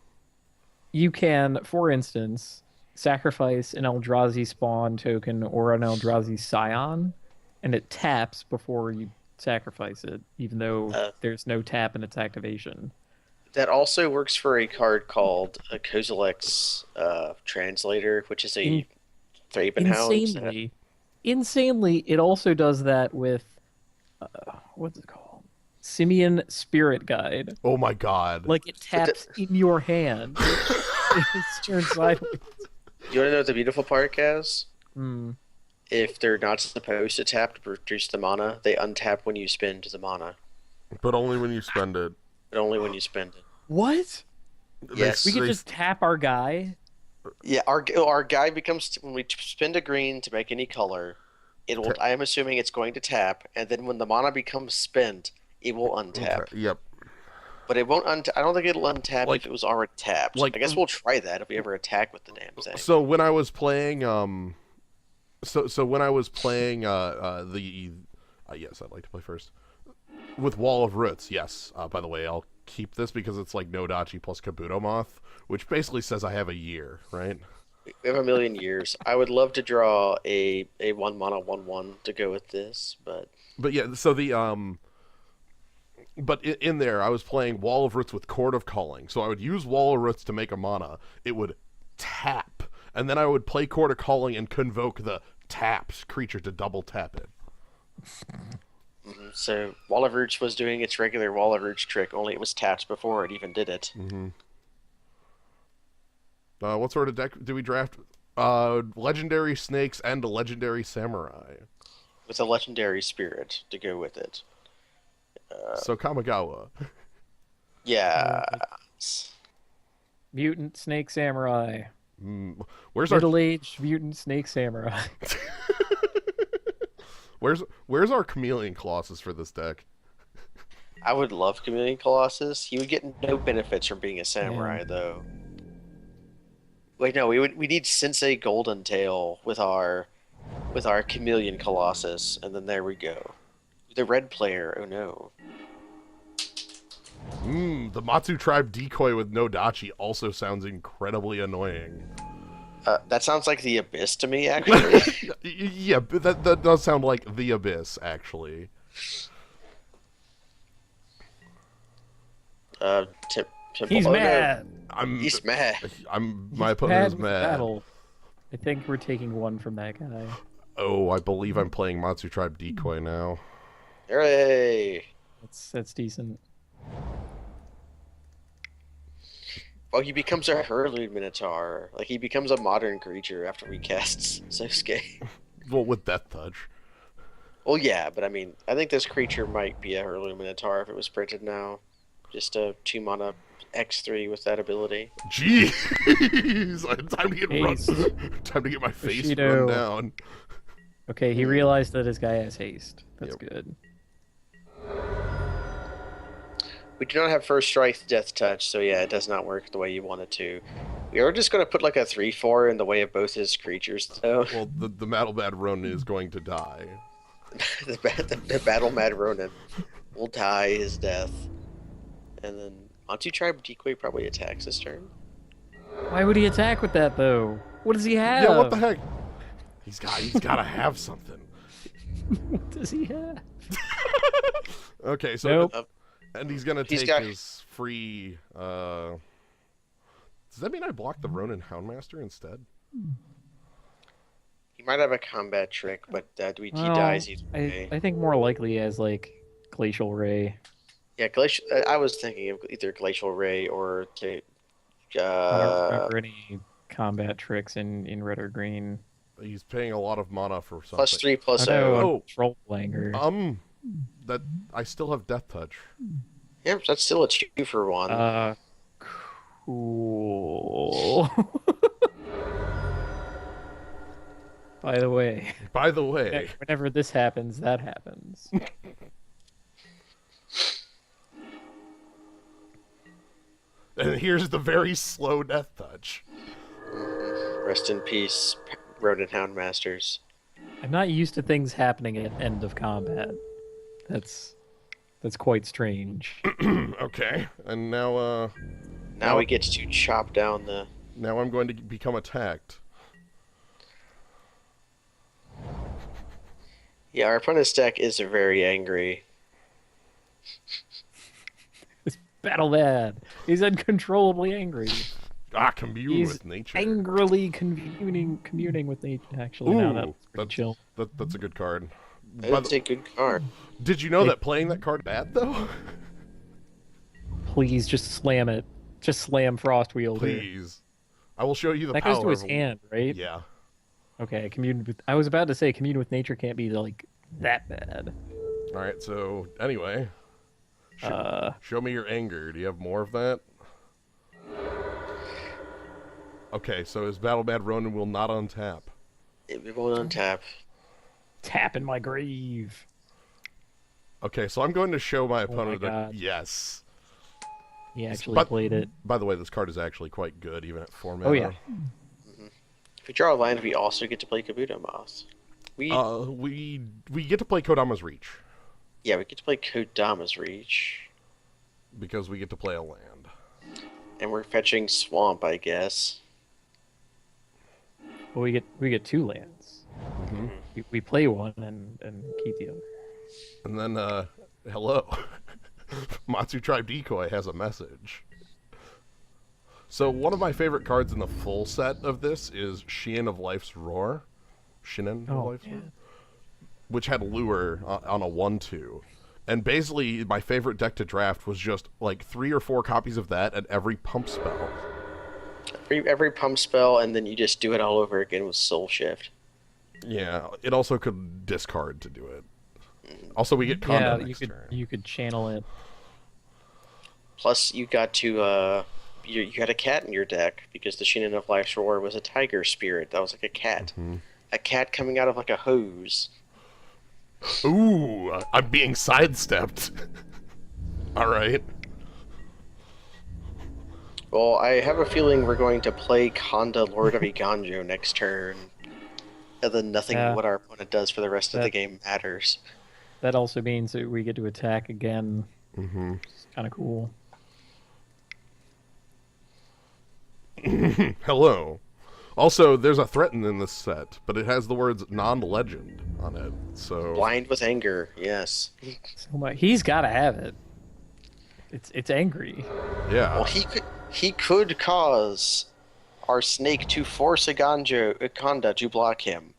you can, for instance, sacrifice an Eldrazi spawn token or an Eldrazi scion, and it taps before you sacrifice it, even though there's no tap in its activation. That also works for a card called a Kozilek's Translator, which is a Thrabenhound. Insanely, it also does that with what's it called? Simian Spirit Guide. Oh my god! Like it taps in your hand. It's turned sideways. You want to know what the beautiful part, Kaz? Hmm. If they're not supposed to tap to produce the mana, they untap when you spend the mana. But only when you spend it. But only when you spend it. What? Yes. We can just tap our guy? Yeah, our guy becomes, when we spend a green to make any color, it will. I am assuming it's going to tap, and then when the mana becomes spent, it will untap. Yep. But it won't I don't think it'll untap Like- if it was already tapped. like- I guess we'll try that if we ever attack with the damn thing. So when I was playing, so when I was playing the, yes, I'd like to play first with Wall of Roots. Yes. By the way, I'll keep this because it's like Nodachi plus Kabuto Moth, which basically says I have a year, right? We have a million years. I would love to draw a 1-mana 1/1 to go with this, but yeah, so the but in there I was playing Wall of Roots with Chord of Calling. So I would use Wall of Roots to make a mana. It would tap, and then I would play Chord of Calling and convoke the taps creature to double tap it. so Wall of Roots was doing its regular Wall of Roots trick, only it was tapped before it even did it. What sort of deck do we draft? Legendary Snakes and a Legendary Samurai. With a Legendary Spirit to go with it. So Kamigawa. Yeah. Mutant Snake Samurai. Where's our Middle-aged Mutant Snake Samurai. Where's our Chameleon Colossus for this deck? I would love Chameleon Colossus. He would get no benefits from being a samurai, Yeah. though. Wait, no, we need Sensei Golden Tail with our Chameleon Colossus, and then there we go. The red player, oh no. The Matsu Tribe Decoy with Nodachi also sounds incredibly annoying. That sounds like the Abyss to me, actually. Yeah, but that does sound like the Abyss, actually. He's mad. He's mad. My opponent is with mad. Battle. I think we're taking one from that guy. Oh, I believe I'm playing Matsu Tribe Decoy now. Hooray! That's decent. Well, he becomes a Hurloon Minotaur. Like, he becomes a modern creature after we cast Sosuke. Well, with Death Touch. Well, yeah, but I mean, I think this creature might be a Hurloon Minotaur if it was printed now. Just a 2-mana X3 with that ability. Jeez! Time to get Haste. Time to get my face Bushido. run down. Okay, he realized that his guy has haste. That's Yep. good. We do not have First Strike Death Touch, so yeah, it does not work the way you want it to. We are just going to put like a 3/4 in the way of both his creatures, though. Well, the Battle Bad Ronin is going to die. the Battle Mad Ronin will die his death. And then Matsu Tribe Decoy probably attacks this turn. Why would he attack with that though? What does he have? Yeah, what the heck? He's got to have something. What does he have? Okay, so Nope. and he's gonna He's take got- his free. Does that mean I block the Ronin Houndmaster instead? He might have a combat trick, but he Well, dies either way. I think more likely as like Glacial Ray. Yeah, Glacial. I was thinking of either Glacial Ray or to. I don't remember any combat tricks in red or green. He's paying a lot of mana for something. +3 +0. Oh. Troll Anger. That I still have Death Touch. Yeah, that's still a 2-for-1. Cool. By the way, By the way, whenever this happens, that happens. and here's the very slow Death Touch. Rest in peace, Ronin Houndmasters. I'm not used to things happening at end of combat. That's quite strange. Okay, and now Now he gets to chop down the. now I'm going to become attacked. Yeah, our opponent's deck is very angry. Battle mad. He's uncontrollably angry. Commune He's with nature. angrily communing with nature. Actually, now that's pretty chill. That's a good card. That's a good card. Did you know that playing that card bad though? Please just slam it. Just slam Frost Wielder. Please, I will show you the That power. goes to his of- hand, right? Yeah. Okay, commune with. I was about to say commune with nature can't be like that bad. All right. So anyway, show me your anger. Do you have more of that? Okay, so his Battle Bad Ronin will not untap. It won't untap. Tap in my grave. Okay, so I'm going to show my my opponent. God. Yes. He actually But- played it. By the way, this card is actually quite good, even at 4 mana. Oh yeah. If we draw a land, we also get to play Kabuto Moth. We get to play Kodama's Reach Yeah, we get to play Kodama's Reach. because we get to play a land. And we're fetching Swamp, I guess. Well, we get 2 lands. Mm-hmm. We play one and keep the other. And then, hello. Matsu Tribe Decoy has a message. So one of my favorite cards in the full set of this is Shinen of Life's Roar. Shinen of Life's Roar? Which had Lure on a 1/2. And basically, my favorite deck to draft was just like 3 or 4 copies of that and every pump spell. Every pump spell, and then you just do it all over again with Soul Shift. Yeah, it also could discard to do it. Also, we get Condo next turn. You could channel it. Plus, you got to you had a cat in your deck because the Shinen of Life's Roar was a tiger spirit. That was like a cat. Mm-hmm. A cat coming out of like a hose. Ooh, I'm being sidestepped. All right. Well, I have a feeling we're going to play Konda, Lord of Iganjo next turn. And then nothing what our opponent does for the rest of the game matters. That also means that we get to attack again. Mm-hmm. It's kind of cool. Hello. Also, there's a threaten in this set, but it has the words non-legend on it, so... Blind with anger, yes. He's got to have it. It's angry. Yeah. Well, he could cause our snake to force Konda to block him.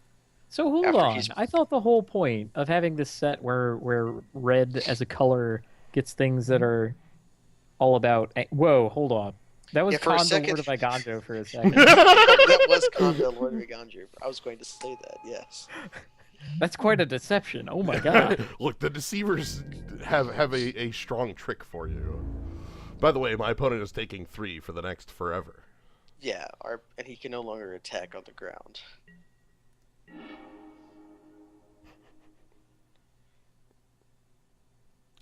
So hold on. I thought the whole point of having this set where red as a color gets things that are all about... Whoa, hold on. That was Konda, Lord of Iganjo for a second. That was Konda, Lord of Iganjo. I was going to say that, yes. That's quite a deception. Oh my god. Look, the deceivers have a strong trick for you. By the way, my opponent is taking 3 for the next forever. Yeah, and he can no longer attack on the ground.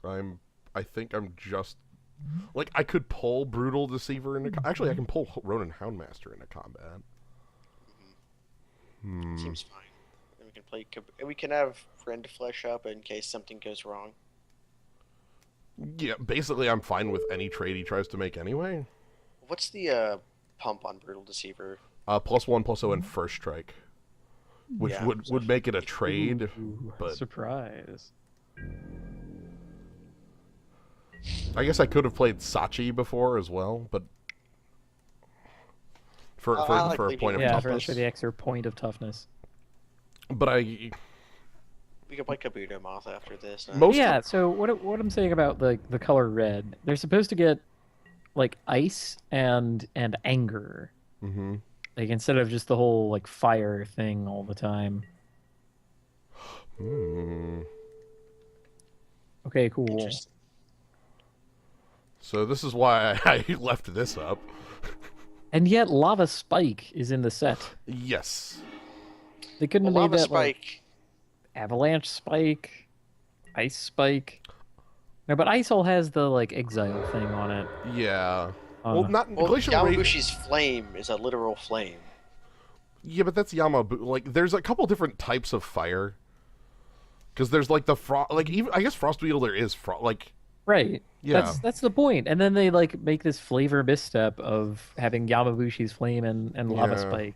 I think I'm just... Like, I could pull Brutal Deceiver into... Actually, I can pull Ronin Houndmaster into combat. Seems fine. And we can play... We can have Friend Flesh up in case something goes wrong. Yeah, basically, I'm fine with any trade he tries to make anyway. What's the pump on Brutal Deceiver? +1/+0 and first strike. Which would make it a trade, but... Surprise. I guess I could have played Sachi before as well, but for a point of toughness. For the extra point of toughness. But we can play Kabuto Moth after this. So what I'm saying about the color red, they're supposed to get like ice and anger. Mm-hmm. Like instead of just the whole like fire thing all the time. Okay, cool. Interesting. So this is why I left this up. And yet Lava Spike is in the set. Yes. They couldn't have Lava made that Spike. like Avalanche Spike, Ice Spike. No, but Ice all has the like exile thing on it. Yeah. Glacial Yamabushi's flame is a literal flame. Yeah, but that's Yamabushi. Like, there's a couple different types of fire. Because there's like the frost. Like, even I guess Frost Wheeler is like. Right. Yeah. That's the point. And then they like make this flavor misstep of having Yamabushi's flame and Lava Spike.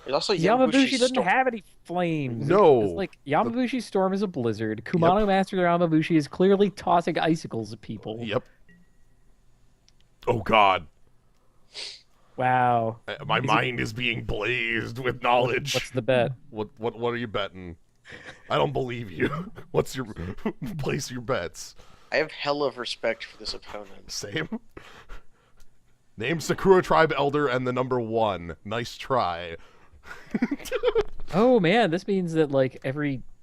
There's also Yamabushi doesn't have any flames. No. It's like Yamabushi's storm is a blizzard. Kumano Master Yamabushi is clearly tossing icicles at people. Yep. Oh God. Wow. My mind is being blazed with knowledge. What's the bet? What are you betting? I don't believe you. What's your place your bets? I have hell of respect for this opponent. Same. Name Sakura Tribe Elder and the number 1. Nice try. Oh man, this means that like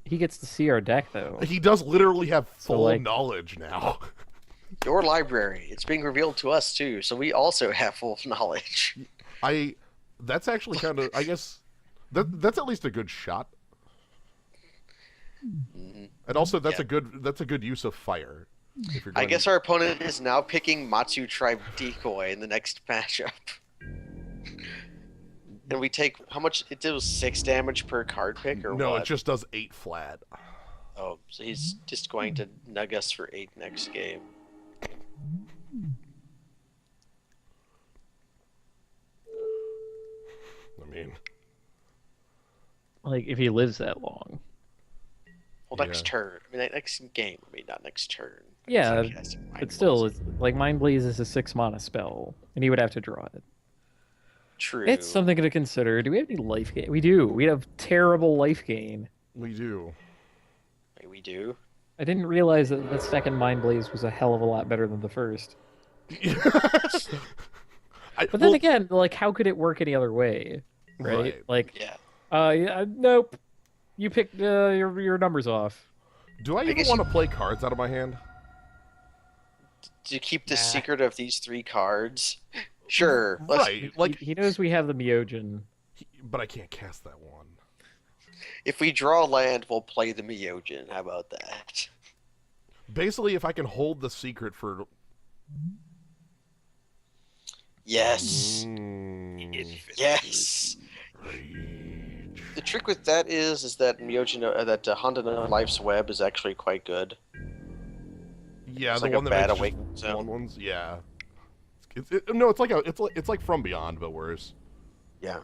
he gets to see our deck though. He does literally have full knowledge now. Your library. It's being revealed to us too, so we also have full knowledge. That's actually kind of, I guess, that's at least a good shot. Mm-hmm. And also that's a good use of fire. If you're I going guess our opponent is now picking Matsu Tribe Decoy in the next matchup. And we take how much? It was 6 damage per card pick, or no, what? it just does 8 flat. Oh, so he's just going to nug us for 8 next game. I mean, Like if he lives that long. Well, next Yeah. turn. I mean, next game. I mean, not next turn. Yeah, He's casting Mind but still, Blaze. it's, like Mind Blaze is a 6 mana spell, and he would have to draw it. True. It's something to consider. Do we have any life gain? We do. We have terrible life gain. we do. Wait, we do. I didn't realize that the second Mind Blaze was a hell of a lot better than the first. But then again, like, how could it work any other way? Right? Like, Yeah. yeah, nope. You picked your numbers off. Do I even guess want to play cards out of my hand? To keep the Nah. secret of these 3 cards. Sure. Right, like, He knows we have the Myojin. but I can't cast that one. If we draw land, we'll play the Myojin. How about that? Basically, if I can hold the secret for... Yes. Yes. Rage. The trick with that is that Myojin, that Honda no Life's Web is actually quite good. Yeah, It's the like a one that bad makes awakening just zone. one ones. Yeah. No, it's like From Beyond, but worse. Yeah.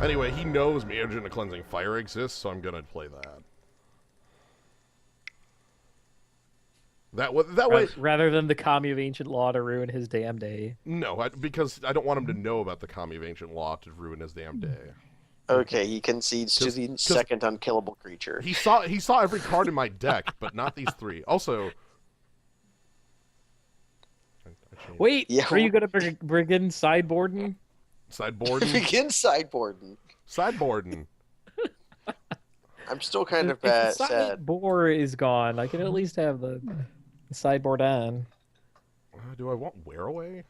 Anyway, he knows Myojin of Cleansing Fire exists, so I'm gonna play that. That way. Rather than the Kami of Ancient Law to ruin his damn day. No, because I don't want him to know about the Kami of Ancient Law to ruin his damn day. Okay, he concedes to 'Cause- the second unkillable creature. He saw every card in my deck, but not these 3. Also, I changed Wait, Yeah. are you gonna bring in sideboarding? sideboarding. Begin sideboarding. Sideboarding. I'm still kind of If the bad, sad. sideboard is gone, I can at least have the sideboard on. Do I want Wear Away?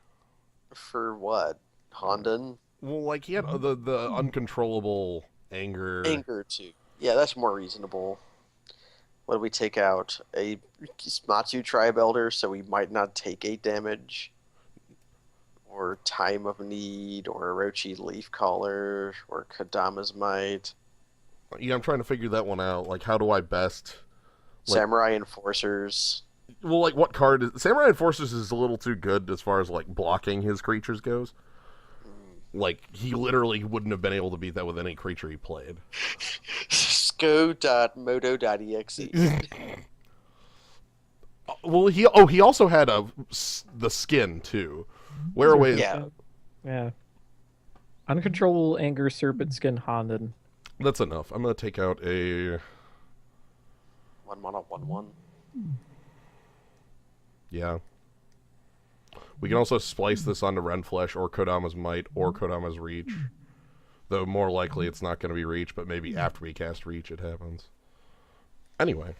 For what? Hondan? Well, like he had the uncontrollable anger. Anger too. Yeah, that's more reasonable. What do we take out? A Matsu Tribe Elder, so we might not take 8 damage. Or Time of Need, or Orochi Leaf Caller, or Kadama's Might. Yeah, I'm trying to figure that one out. Like, how do I best? Like- Samurai Enforcers. Well, like, what card is Samurai Enforcers is a little too good as far as like blocking his creatures goes. Like, he literally wouldn't have been able to beat that with any creature he played. Sco.modo.exe. Well, he also had the skin too. Wear Away. Yeah. Yeah. Uncontrollable anger, serpent skin, Hondan. That's enough. I'm gonna take out a 1 mana, 1/1. yeah. We can also splice this onto Renflesh or Kodama's Might or Kodama's Reach. Though more likely it's not going to be Reach, but maybe after we cast Reach it happens. Anyway.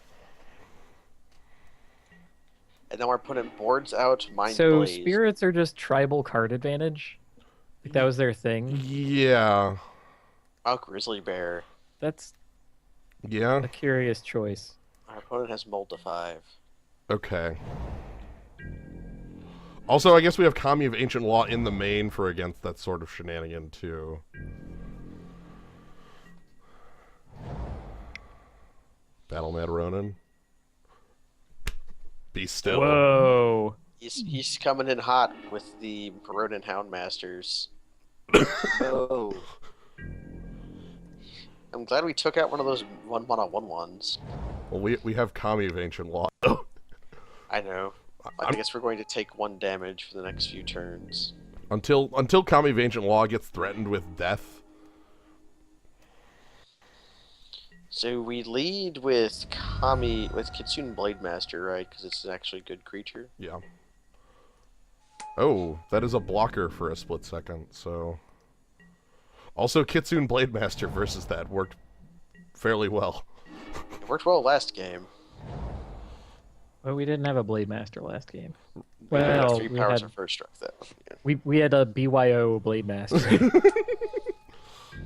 And then we're putting boards out, Mind So Blaze. spirits are just tribal card advantage? Like that was their thing? Yeah. Oh, Grizzly Bear. That's Yeah. a curious choice. Our opponent has Mold to 5. Okay. Also, I guess we have Kami of Ancient Law in the main for against that sort of shenanigan, too. Battle Mad Ronin. Be still. Whoa. He's coming in hot with the Ronin Houndmasters. Oh. I'm glad we took out one of those 1 mana 1/1s. Well, we have Kami of Ancient Law. I know. I guess we're going to take 1 damage for the next few turns. Until Kami of Ancient Law gets threatened with death. So we lead with Kitsune Blademaster, right? Because it's actually a good creature. Yeah. Oh, that is a blocker for a split second, so... Also, Kitsune Blademaster versus that worked fairly well. It worked well last game. Well, we didn't have a Blade Master last game. We had Well, 3 we powers had, of first strike though. Yeah. we had a BYO Blade Master.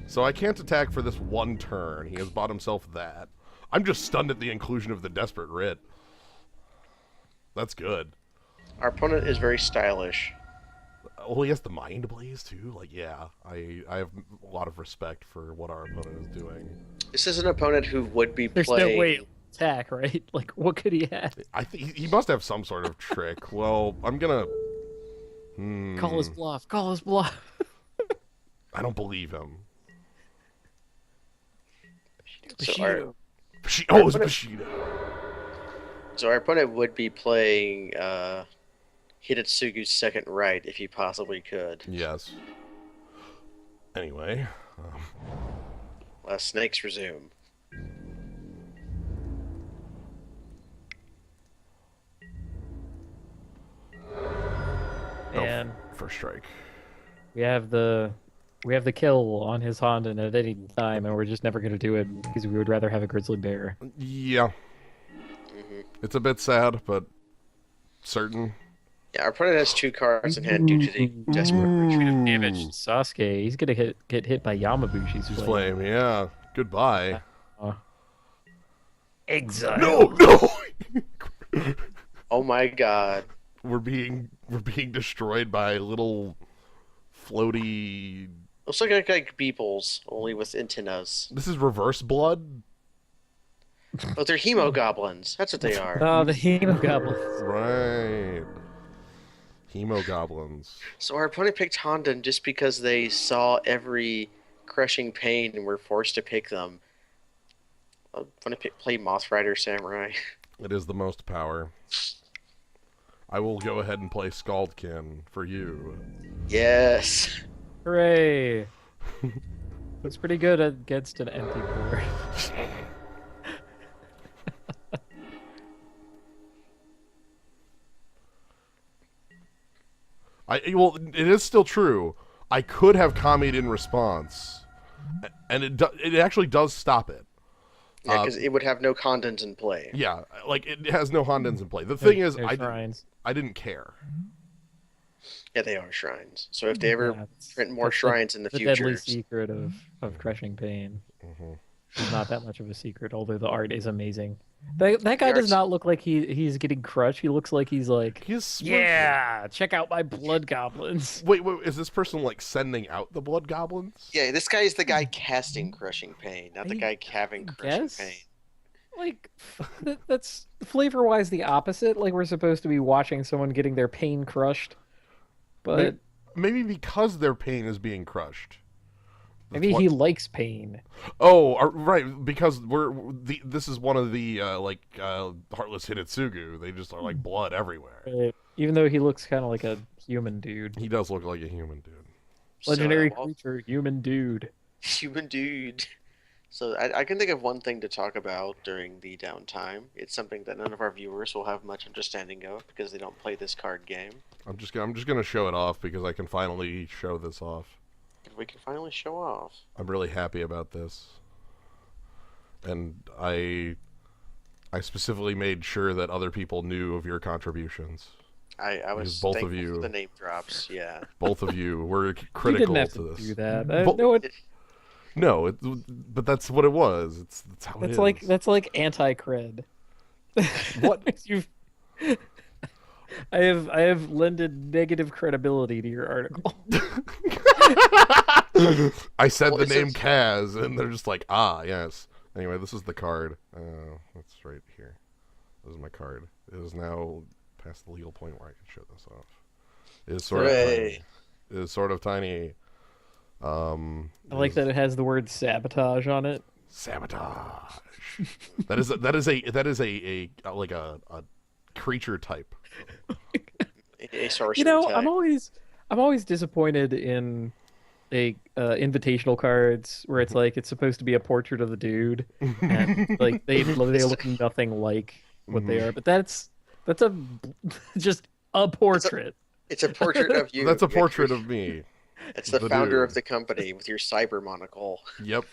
So I can't attack for this 1 turn. He has bought himself that. I'm just stunned at the inclusion of the Desperate Writ. That's good. Our opponent is very stylish. Well, he has the Mind Blaze too. Like, yeah, I have a lot of respect for what our opponent is doing. This is an opponent who would be There's playing. no way attack, right? Like, what could he have? I think he must have some sort of trick. Well, I'm gonna. Call his bluff. Call his bluff. I don't believe him. So It's Bushido. So our opponent would be playing Hidetsugu's second right if he possibly could. Yes. Anyway. Snakes resume. And first strike. we have the kill on his Honda at any time, and we're just never going to do it because we would rather have a grizzly bear. Yeah. It's a bit sad, but certain. Yeah, our opponent has 2 cards in hand due to the desperate retreat of Damage Sasuke. He's going to get hit by Yamabushi's flame. Yeah. Goodbye. Exile. No. Oh my god. We're being destroyed by little floaty. Looks like Beeples, only with antennas. This is reverse blood. Oh, they're hemogoblins. That's what they are. Oh, the hemogoblins. Right. Hemogoblins. So our opponent picked Honden just because they saw every crushing pain and were forced to pick them. I'm going to play Moth Rider Samurai. It is the most power. I will go ahead and play Scaldkin for you. Yes. Hooray. That's pretty good against an empty board. Well, it is still true. I could have Kami'd in response, and it actually does stop it. Yeah, because it would have no Hondens in play. Yeah, like it has no Hondens in play. The thing is, I didn't care. Yeah, they are shrines. So if they ever print more shrines in the future, the deadly secret of crushing pain. It's not that much of a secret, although the art is amazing. That guy does not look like he's getting crushed. He looks like he's yeah, check out my blood goblins. Wait, is this person like sending out the blood goblins? Yeah, this guy is the guy casting crushing pain, not the guy having crushing pain. Like, that's flavor-wise the opposite. Like, we're supposed to be watching someone getting their pain crushed, but maybe because their pain is being crushed. Maybe he likes pain. Oh, right, because this is one of the Heartless Hidetsugu. They just are like blood everywhere. Even though he looks kind of like a human dude. He does look like a human dude. Legendary creature, human dude. Human dude. So I can think of one thing to talk about during the downtime. It's something that none of our viewers will have much understanding of because they don't play this card game. I'm just gonna show it off because I can finally show this off. We can finally show off. I'm really happy about this, and I specifically made sure that other people knew of your contributions. I was both thankful of you for the name drops. Yeah. Both of you were critical to this. Do that. No, but that's what it was. That's how it is. That's like anti-cred. What? I have lended negative credibility to your article. I said the name Kaz, and they're just like, yes. Anyway, this is the card. That's right here. This is my card. It is now past the legal point where I can show this off. It is sort of tiny. It is sort of tiny. I like that it has the word sabotage on it. Sabotage. that is a creature type. A sorcerer type. I'm always disappointed in invitational cards where it's like it's supposed to be a portrait of the dude and like they look nothing like what they are, but that's just a portrait. It's a portrait of you. That's a portrait of me. It's the founder of the company with your cyber monocle. Yep.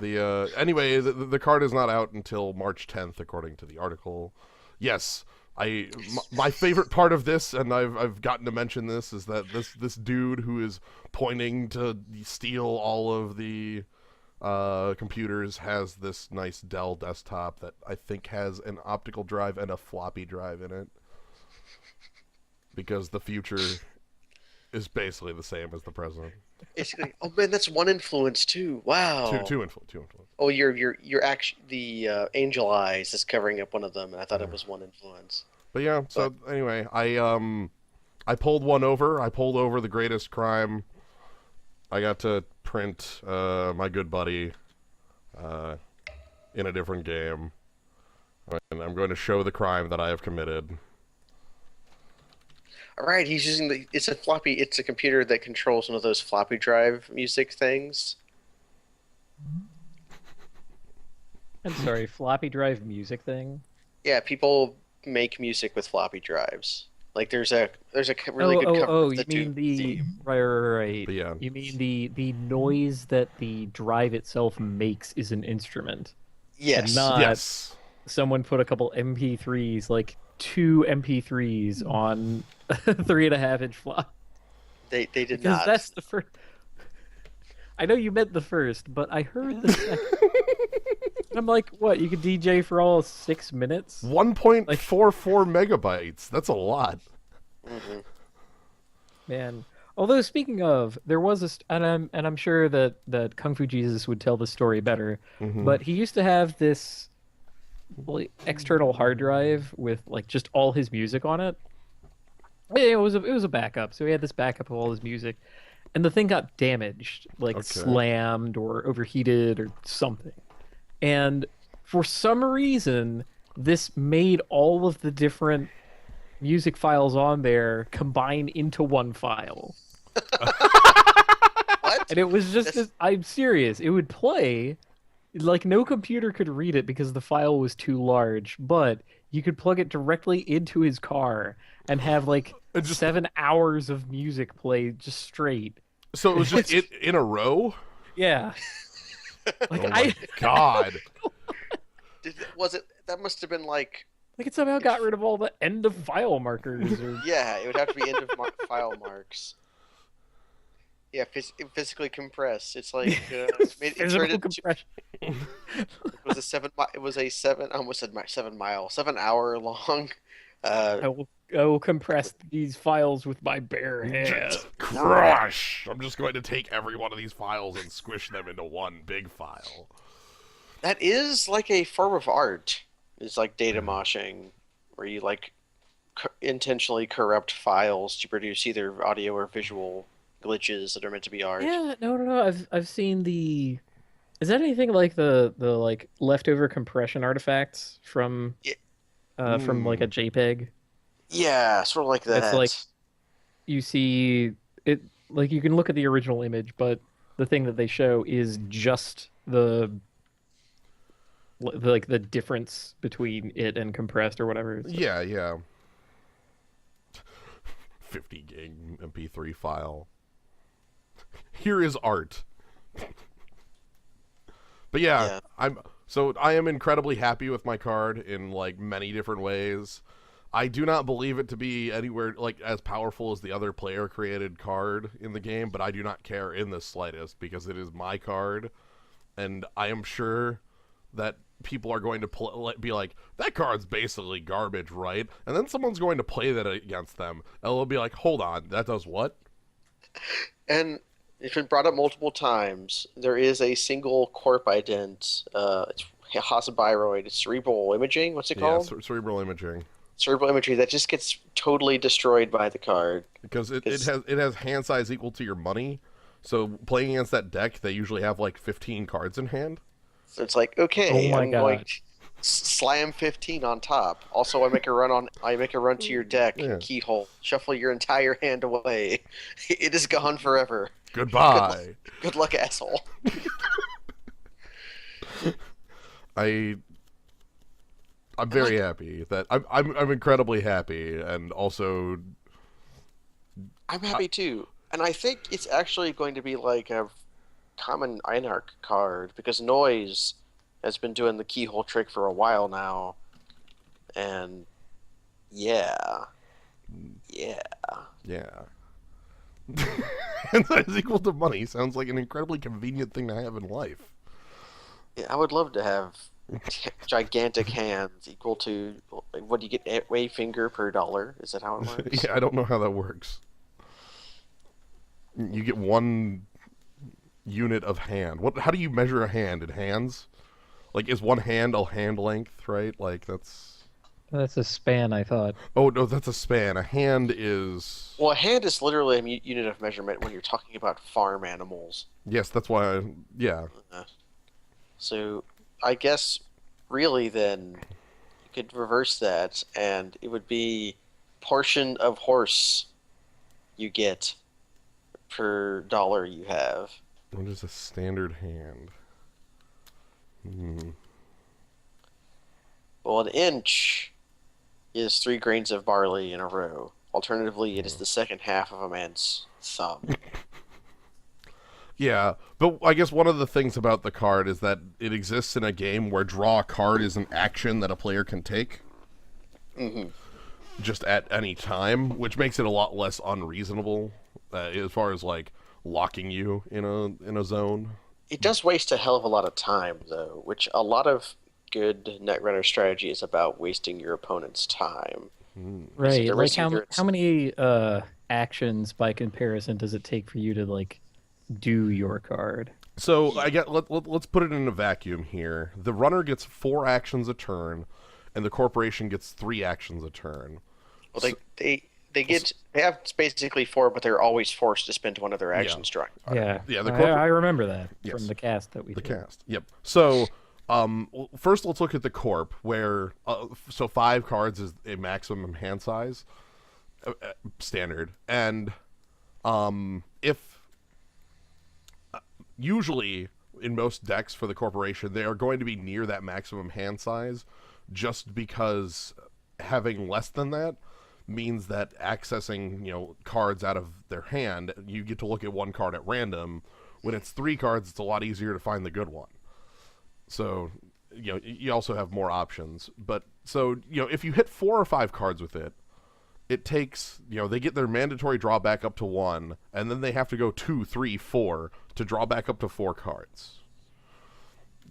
Anyway, the card is not out until March 10th, according to the article. Yes, my favorite part of this, and I've gotten to mention this, is that this dude who is pointing to steal all of the computers has this nice Dell desktop that I think has an optical drive and a floppy drive in it. Because the future is basically the same as the present. Basically, oh man, that's one influence too. Wow. Two influence. Oh, your actually the Angel Eyes is covering up one of them, and I thought it was one influence. But yeah, so anyway, I pulled one over. I pulled over the greatest crime. I got to print my good buddy in a different game, and I'm going to show the crime that I have committed. All right, he's using the. It's a computer that controls one of those floppy drive music things. I'm sorry, floppy drive music thing. Yeah, people make music with floppy drives. Like there's a really good cover. Oh, of you the mean the theme. right. But yeah. You mean the noise that the drive itself makes is an instrument. Yes. And not Yes. someone put a couple MP3s, like 2 MP3s on a 3.5-inch flop. They did Because not. that's the first. I know you meant the first, but I heard the second. And I'm like, what? You could DJ for all 6 minutes? 1.44 megabytes. That's a lot. Mm-hmm. Man. Although speaking of, there was and I'm sure that Kung Fu Jesus would tell the story better, but he used to have this external hard drive with like just all his music on it. It was a backup, so he had this backup of all his music, and the thing got damaged, like slammed or overheated or something. And for some reason, this made all of the different music files on there combine into one file. What? And it was just I'm serious. It would play, like no computer could read it because the file was too large, but you could plug it directly into his car and have like 7 hours of music play just straight. So it was just in a row? Yeah. Like Oh my god. Was it? That must have been like. Like it somehow got rid of all the end of file markers. Or... Yeah, it would have to be end of file marks. Yeah, physically compressed. It's like physical compression. It was a 7. It was a 7. I almost said 7 mile. 7 hour long. I will compress these files with my bare hands. Crush! I'm just going to take every one of these files and squish them into one big file. That is like a form of art. It's like data moshing, where you like intentionally corrupt files to produce either audio or visual glitches that are meant to be art. Yeah, no. I've seen the. Is that anything like the like leftover compression artifacts from from like a JPEG? Yeah, sort of like that. It's like you see it, like you can look at the original image, but the thing that they show is just the difference between it and compressed or whatever. So. Yeah. 50 gig MP3 file. Here is art. But yeah, I am incredibly happy with my card in like many different ways. I do not believe it to be anywhere like as powerful as the other player created card in the game, but I do not care in the slightest because it is my card, and I am sure that people are going to be like, that card's basically garbage, right? And then someone's going to play that against them, and they'll be like, hold on, that does what? And it's been brought up multiple times. There is a single corp ident. It's Hasbiroid. It's cerebral imaging. What's it called? Yeah, cerebral imaging. Cerebral imagery that just gets totally destroyed by the card. Because it has hand size equal to your money. So playing against that deck, they usually have like 15 cards in hand. So it's like, okay, oh my I'm God. going to slam 15 on top. Also, I make a run to your deck, keyhole, shuffle your entire hand away. It is gone forever. Goodbye. Good luck, asshole. I'm very happy that I'm incredibly happy, and also I'm happy too. And I think it's actually going to be like a common Einarch card, because Noise has been doing the keyhole trick for a while now. And yeah. and that is equal to money. Sounds like an incredibly convenient thing to have in life. Yeah, I would love to have gigantic hands equal to like, what do you get? A finger per dollar? Is that how it works? Yeah, I don't know how that works. You get one unit of hand. What? How do you measure a hand in hands? Like, is one hand a hand length, right? Like, that's... That's a span, I thought. Oh, no, that's a span. A hand is... Well, a hand is literally a unit of measurement when you're talking about farm animals. Yes, that's why yeah. Uh, So, I guess really then you could reverse that, and it would be portion of horse you get per dollar you have. What is a standard hand? Hmm. Well, an inch is 3 grains of barley in a row. Alternatively, it is the second half of a man's thumb. Yeah, but I guess one of the things about the card is that it exists in a game where draw a card is an action that a player can take Hmm. just at any time, which makes it a lot less unreasonable as far as like locking you in a zone. It does waste a hell of a lot of time, though, which a lot of good Netrunner strategy is about wasting your opponent's time. So Right. they're Like wasting your how many actions by comparison does it take for you to like do your card? So let's put it in a vacuum here. The runner gets 4 actions a turn, and the corporation gets 3 actions a turn. Well, they have basically 4, but they're always forced to spend one of their actions drawing a card. Yeah. Yeah, I remember that Yes. from the cast that we The did. cast. Yep. So, first let's look at the corp, where so 5 cards is a maximum hand size, standard, and if usually in most decks for the corporation they are going to be near that maximum hand size, just because having less than that means that accessing cards out of their hand, you get to look at one card at random. When it's 3 cards, it's a lot easier to find the good one. So, you also have more options. But so, if you hit 4 or 5 cards with it, it takes, they get their mandatory drawback up to 1, and then they have to go 2, 3, 4 to draw back up to 4 cards.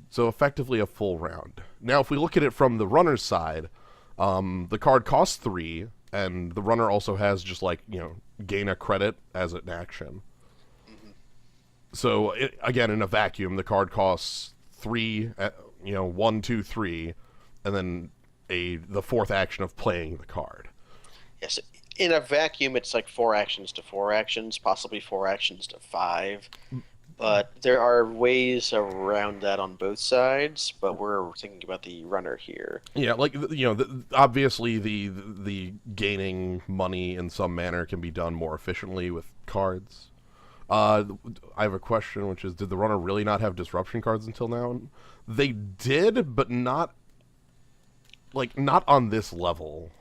So effectively a full round. Now, if we look at it from the runner's side, the card costs 3, and the runner also has just like, gain a credit as an action. So, again, in a vacuum, the card costs 3, 1, 2, 3, and then the 4th action of playing the card. Yes, in a vacuum, it's like 4 actions to 4 actions, possibly 4 actions to 5. But there are ways around that on both sides, but we're thinking about the runner here. Yeah, like, obviously the gaining money in some manner can be done more efficiently with cards. I have a question, which is, did the runner really not have disruption cards until now? They did, but not on this level.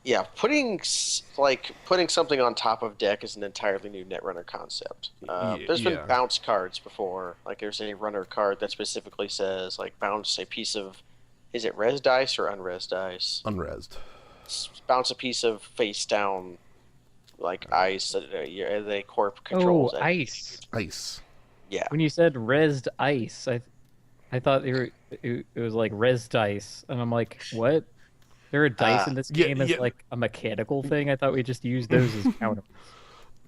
Yeah, putting something on top of deck is an entirely new Netrunner concept. There's been bounce cards before. Like there's a runner card that specifically says like bounce a piece of, is it res dice or unres dice? Unresed. Bounce a piece of face down, like ice that the corp controls. Oh, ice. Ice. Yeah. When you said resed ice, I thought it was like res dice, and I'm like, what? There are dice in this game as like a mechanical thing? I thought we just used those as counters.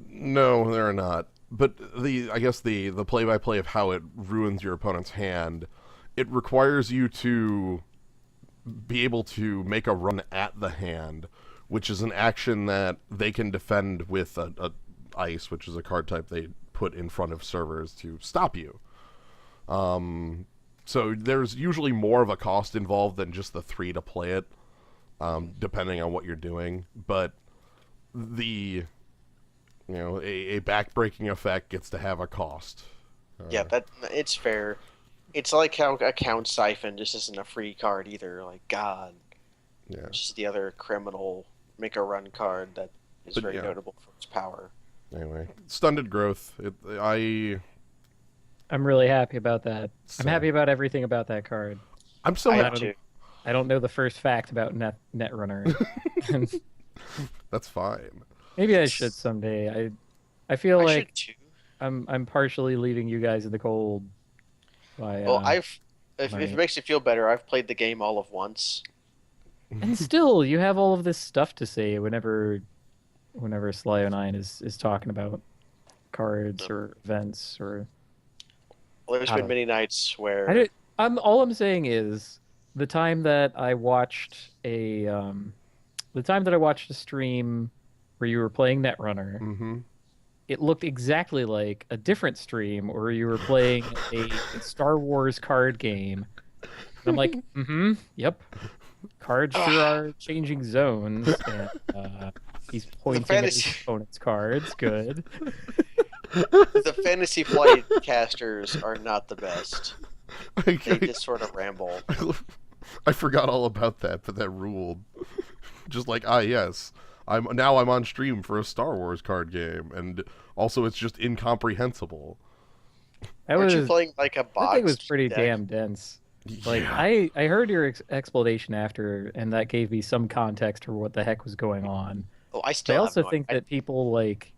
No, there are not. But I guess the play-by-play of how it ruins your opponent's hand, it requires you to be able to make a run at the hand, which is an action that they can defend with a ice, which is a card type they put in front of servers to stop you. So there's usually more of a cost involved than just the 3 to play it. Depending on what you're doing, but a back-breaking effect gets to have a cost. Yeah, it's fair. It's like how Account Siphon just isn't a free card either. Like God, Yeah. just the other criminal make a run card that is very notable for its power. Anyway, stunted growth. I'm really happy about that. I'm happy about everything about that card. I'm still I am too. I don't know the first fact about Netrunner. That's fine. Maybe I should someday. I feel I like should too. I'm partially leaving you guys in the cold. By, Well, If Right. it makes you feel better, I've played the game all of once. And still, you have all of this stuff to say whenever Sly09 is talking about cards or events or Well, there's I been don't. many nights I where did, all I'm saying is the time that I watched a stream where you were playing Netrunner, Mm-hmm. it looked exactly like a different stream where you were playing a Star Wars card game. And I'm like, yep. Cards sure are changing zones, and he's the pointing at his fantasy opponent's cards. Good. the Fantasy Flight casters are not the best. They just sort of ramble. I forgot all about that, but that ruled. Just like, yes, I'm on stream for a Star Wars card game, and also it's just incomprehensible. Aren't you playing like a box? That thing was pretty deck? damn dense. Like Yeah. I heard your explanation after, and that gave me some context for what the heck was going on. Oh, I I still have also no think idea. that people like.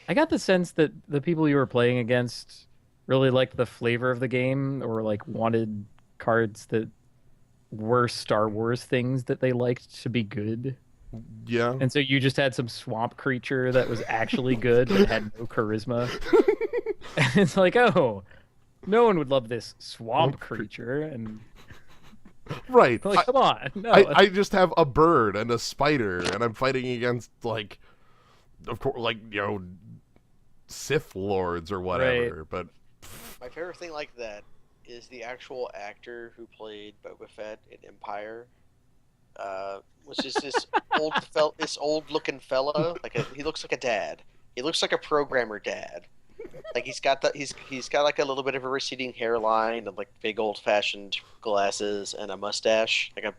I got the sense that the people you were playing against really liked the flavor of the game, or like wanted cards that were Star Wars things that they liked to be good. Yeah. And so you just had some swamp creature that was actually good but had no charisma. And it's like, oh, no one would love this swamp creature. And Right. like, come on, no. I just have a bird and a spider, and I'm fighting against, like, of course, like, Sith lords or whatever. But My favorite thing like that is the actual actor who played Boba Fett in Empire, which is this old looking fella. He looks like a dad. He looks like a programmer dad. Like he's got like a little bit of a receding hairline and like big old fashioned glasses and a mustache, like a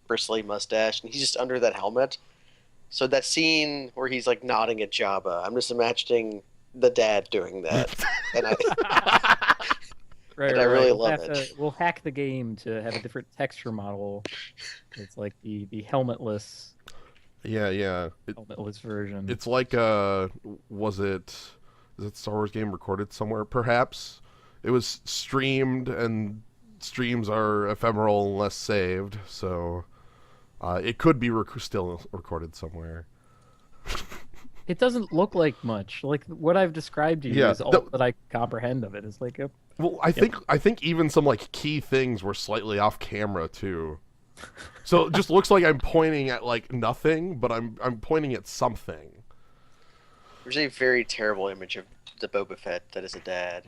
bristly mustache, and he's just under that helmet. So that scene where he's like nodding at Jabba, I'm just imagining the dad doing that, and I really love it. We'll hack the game to have a different texture model. It's like the helmetless yeah. helmetless version. It's like, is that Star Wars game recorded somewhere? Perhaps. It was streamed, and streams are ephemeral unless saved, so it could be still recorded somewhere. It doesn't look like much. Like what I've described to you is all that I comprehend of it. It's like well, I think even some like key things were slightly off camera too. So it just looks like I'm pointing at like nothing, but I'm pointing at something. There's a very terrible image of the Boba Fett that is a dad.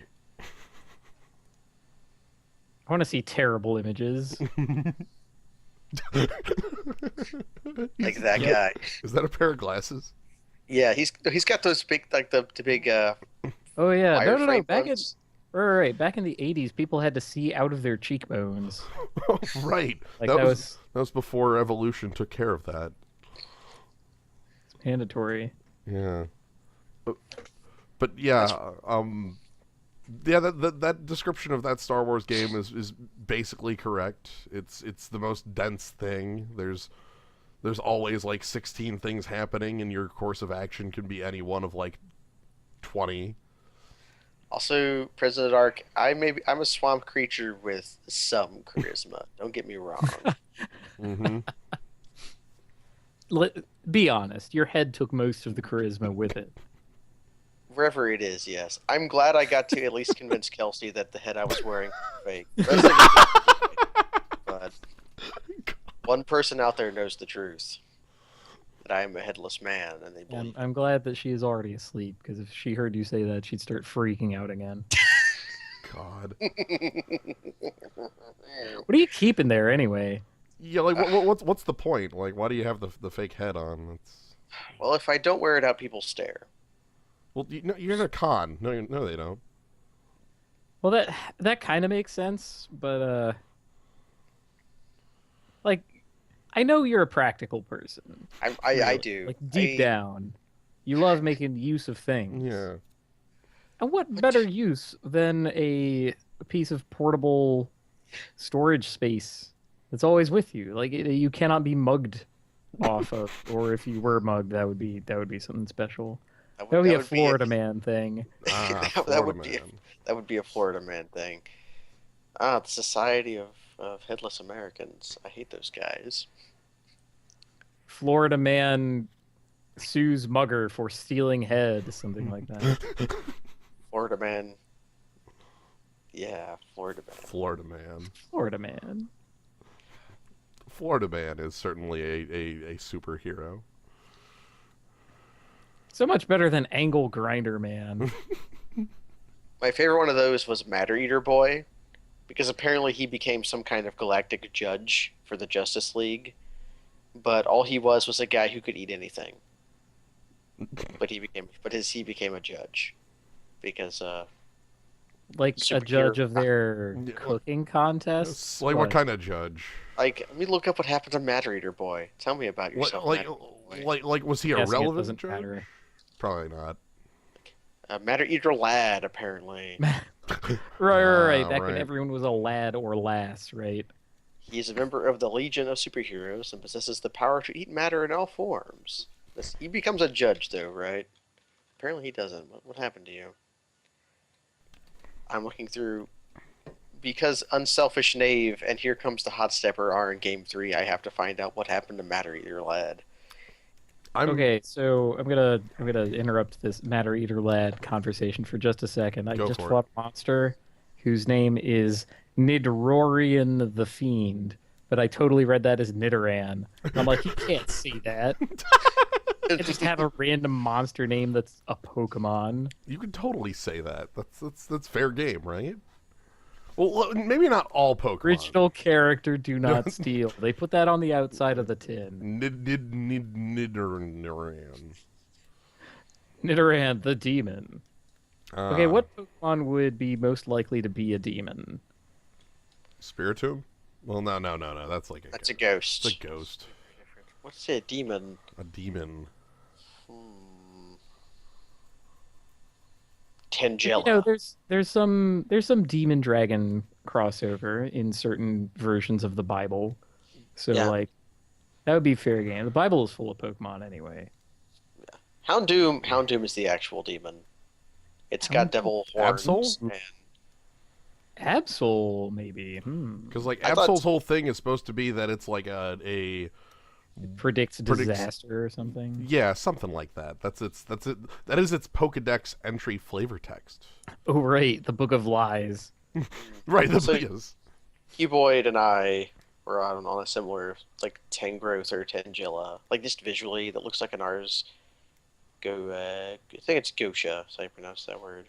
I want to see terrible images. Like that guy. Is that a pair of glasses? Yeah, he's got those big the big Oh yeah, no. wireframe Back in ones. right, back in the '80s, people had to see out of their cheekbones. Oh, right. Like that was before evolution took care of that. It's mandatory. Yeah. But yeah, that description of that Star Wars game is basically correct. It's the most dense thing. There's always like 16 things happening, and your course of action can be any one of like 20. Also, President Arc, I'm a swamp creature with some charisma. Don't get me wrong. Mm-hmm. Be honest. Your head took most of the charisma with it. Wherever it is, yes. I'm glad I got to at least convince Kelsey that the head I was wearing was fake. But one person out there knows the truth. That I am a headless man, and they believe. I'm glad that she is already asleep, because if she heard you say that, she'd start freaking out again. God. What are you keeping there anyway? Yeah, like what's the point? Like, why do you have the fake head on? Well, if I don't wear it out, people stare. Well, you're in a con. No, they don't. Well, that kind of makes sense, but like, I know you're a practical person. I do. Like deep down, you love making use of things. Yeah. And what better use than a piece of portable storage space that's always with you? Like you cannot be mugged off of, or if you were mugged, that would be something special. That would be a Florida man thing. that would be a Florida man thing. Ah, the Society of Headless Americans. I hate those guys. Florida man sues mugger for stealing head, something like that. Florida man. Yeah, Florida man. Florida man. Florida man. Florida man is certainly a superhero. So much better than Angle Grinder Man. My favorite one of those was Matter Eater Boy, because apparently he became some kind of galactic judge for the Justice League, but all he was a guy who could eat anything. But he became a judge because Like a Superhero. judge of their cooking contests. Like what kind of judge? like let me look up what happened to Matter Eater Boy. Tell me about yourself. Like, Matter Eater Boy. like was he a Guessing it relevant doesn't judge? matter. Probably not. Matter Eater Lad apparently. Right. Back when right. everyone was a lad or lass, right? He is a member of the Legion of Superheroes and possesses the power to eat matter in all forms. He becomes a judge, though, right? Apparently he doesn't. What happened to you? I'm looking through... Because Unselfish Knave and Here Comes the Hot Stepper are in Game 3, I have to find out what happened to Matter Eater Lad. Okay, so I'm gonna interrupt this Matter Eater Lad conversation for just a second. I Go just for fought a monster whose name is Nidrorian the Fiend, but I totally read that as Nidoran. And I'm like, you can't see that. You just have a random monster name that's a Pokemon. You could totally say that. That's fair game, right? Well, maybe not all Pokemon. Original character, do not steal. They put that on the outside of the tin. Nidoran. Nidoran the demon. Okay, what Pokemon would be most likely to be a demon? Spiritomb? Well, no. That's like That's a ghost. It's a ghost. What's a demon? A demon. Tangela. You know, there's some demon dragon crossover in certain versions of the Bible, so Yeah. like that would be fair game. The Bible is full of Pokemon anyway. Houndoom is the actual demon. It's got devil horns. Absol? And Absol, maybe. Because like I thought- Absol's whole thing is supposed to be that it's like a Predicts disaster or something. yeah, something like that. That's it. That is its Pokedex entry flavor text. Oh right, the Book of Lies. Right, the So- biggest. Cuboid and I were on a similar, like, Tangrowth or Tangela. Like, just visually, that looks like an ours. I think it's Gosha, so I pronounce that word.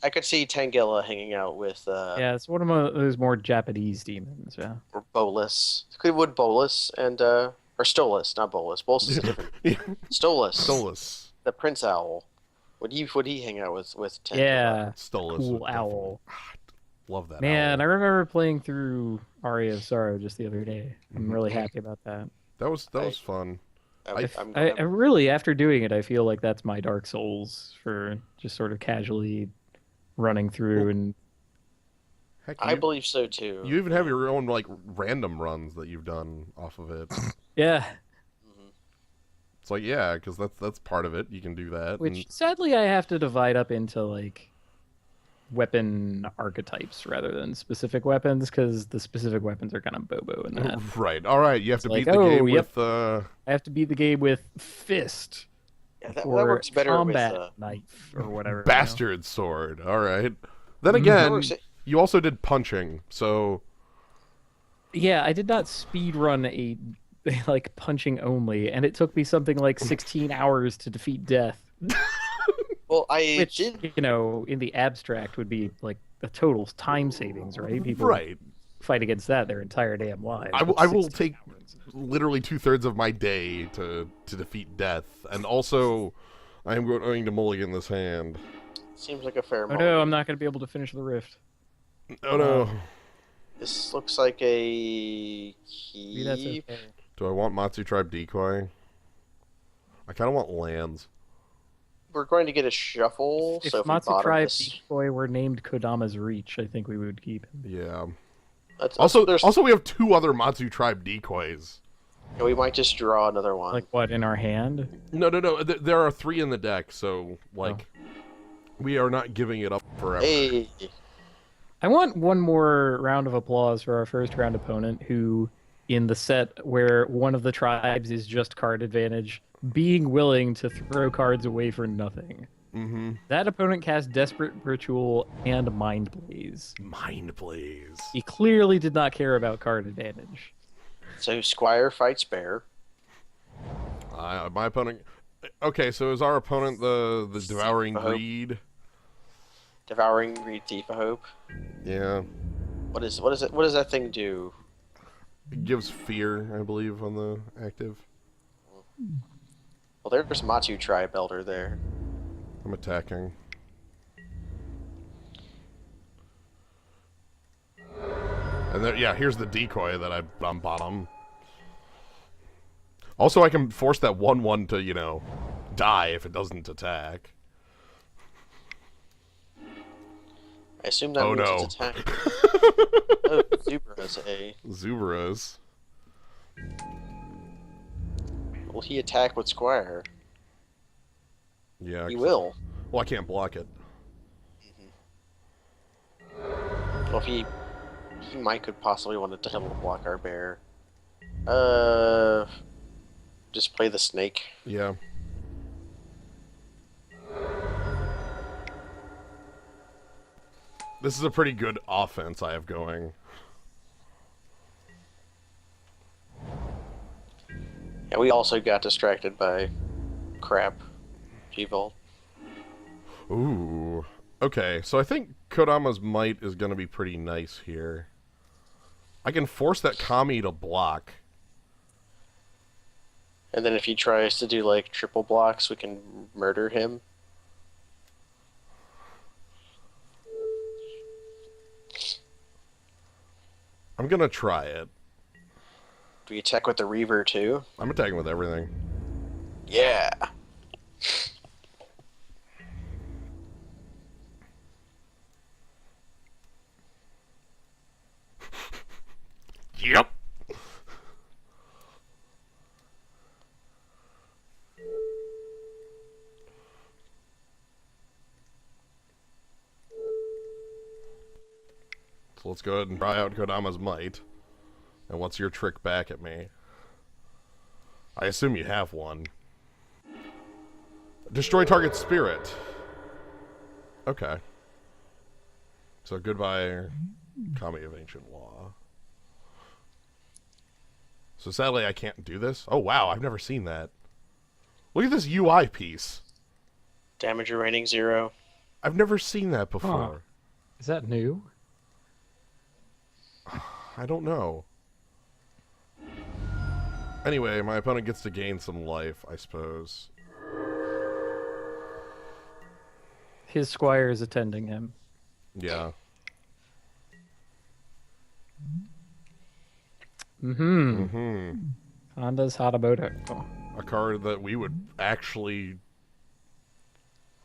I could see Tangela hanging out with, Yeah, it's one of those more Japanese demons. Yeah. or Bolus. Would Bolus and, or Stolas, not Bolus. Bolus is different. Stolas. Stolas. The Prince Owl. Would he hang out with Tangela? Yeah. Stolas. Cool would definitely- owl. Love that. Man, I owl. remember playing through Aria of Sorrow just the other day. I'm Mm-hmm. really happy about that. That was fun. I really, after doing it, I feel like that's my Dark Souls for just sort of casually running through and Heck, I believe so too. you even have your own like random runs that you've done off of it. yeah. It's like yeah, because that's part of it. You can do that. Which sadly I have to divide up into like weapon archetypes rather than specific weapons because the specific weapons are kind of bobo in that. Right. All right. You have to like, beat the oh, game yep. with. I have to beat the game with fist Yeah, that or works better combat with knife or whatever. you know? Bastard sword. All right. Then that again, works- you also did punching, so Yeah, I did not speed run a like punching only, and it took me something like 16 hours to defeat death. Well, I Which, did. you know, in the abstract would be like a total time savings, right? People right. fight against that their entire damn lives. I but will 16 take hours. literally 2/3 of my day to defeat death, and also I am going to mulligan this hand. Seems like a fair Oh amount. no, I'm not going to be able to finish the rift. Oh no. This looks like a Maybe that's key. okay. Do I want Matsu Tribe Decoy? I kind of want lands. We're going to get a shuffle. If So if we Matsu bottom Tribe this, Decoy were named Kodama's Reach, I think we would keep him. Yeah. also, there's, Also, we have 2 other Matsu Tribe Decoys. we might just draw another one. Like what, in our hand? No. There are 3 in the deck, so like, We are not giving it up forever. Hey, I want one more round of applause for our first round opponent who, in the set where one of the tribes is just card advantage, being willing to throw cards away for nothing. Mm-hmm. That opponent cast Desperate Ritual and Mind Blaze. Mind Blaze. He clearly did not care about card advantage. so Squire fights Bear. My opponent... Okay, so is our opponent the Devouring Hope. Greed? Devouring Greed, Thief of Hope. Yeah. What is it? What does that thing do? It gives fear, I believe, on the active. Well, there's Matu Tribe Elder there. I'm attacking. And then, yeah, here's the decoy that I'm bottom. Also, I can force that 1/1 to, you know, die if it doesn't attack. I assume that Oh, means no. it's attack. Oh, Zubra's A. Zubaras. Will he attack with Squire? Yeah. He will. Well, I can't block it. Well, if he could possibly want to double block our Bear. Just play the snake. Yeah. This is a pretty good offense I have going. Yeah, we also got distracted by crap. G-Vault. Ooh. Okay, so I think Kodama's Might is going to be pretty nice here. I can force that Kami to block. And then if he tries to do like triple blocks, we can murder him. I'm going to try it. Do we attack with the Reaver too? I'm attacking with everything. Yeah. Yep. So let's go ahead and try out Kodama's Might. And what's your trick back at me? I assume you have one. Destroy target spirit. Okay. So goodbye, Kami of Ancient Law. So sadly I can't do this. Oh wow, I've never seen that. Look at this UI piece. Damage remaining 0. I've never seen that before. Huh. Is that new? I don't know. Anyway, my opponent gets to gain some life, I suppose. His squire is attending him. Yeah. Mm-hmm. Mm-hmm. Honda's Hadaboto. Oh. A card that we would actually...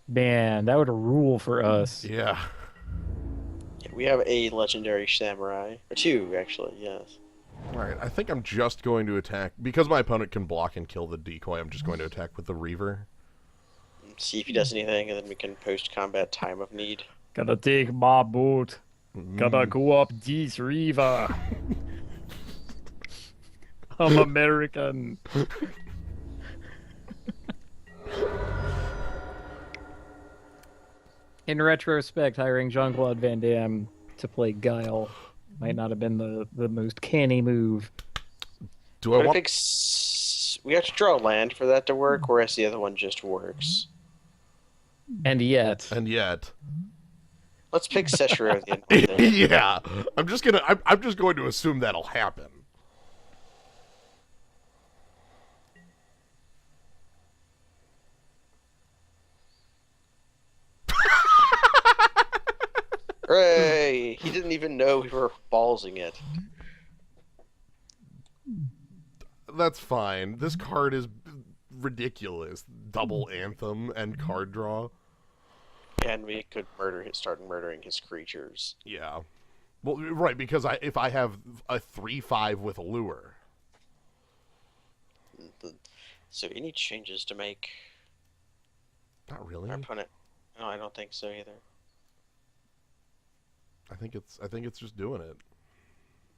Man, that would rule for us. Yeah. Yeah, we have a legendary samurai. Or 2, actually, yes. Alright, I think I'm just going to attack... Because my opponent can block and kill the decoy, I'm just going to attack with the Reaver. See if he does anything, and then we can post-combat time of need. Gotta take my boat. Gotta go up this river. I'm American. In retrospect, hiring Jean-Claude Van Damme to play Guile might not have been the most canny move. Do I But I want... think we have to draw land for that to work, whereas the other one just works. And yet, And yet... Let's pick Seshiro at the end of the day. Yeah. I'm just going to assume that'll happen. Hooray! He didn't even know we were ballsing it. That's fine. This card is ridiculous. Double Anthem and card draw. And we could start murdering his creatures. Yeah. Well, right, because if I have a 3/5 with a lure. So any changes to make Not really. our opponent No, I don't think so either. I think it's just doing it.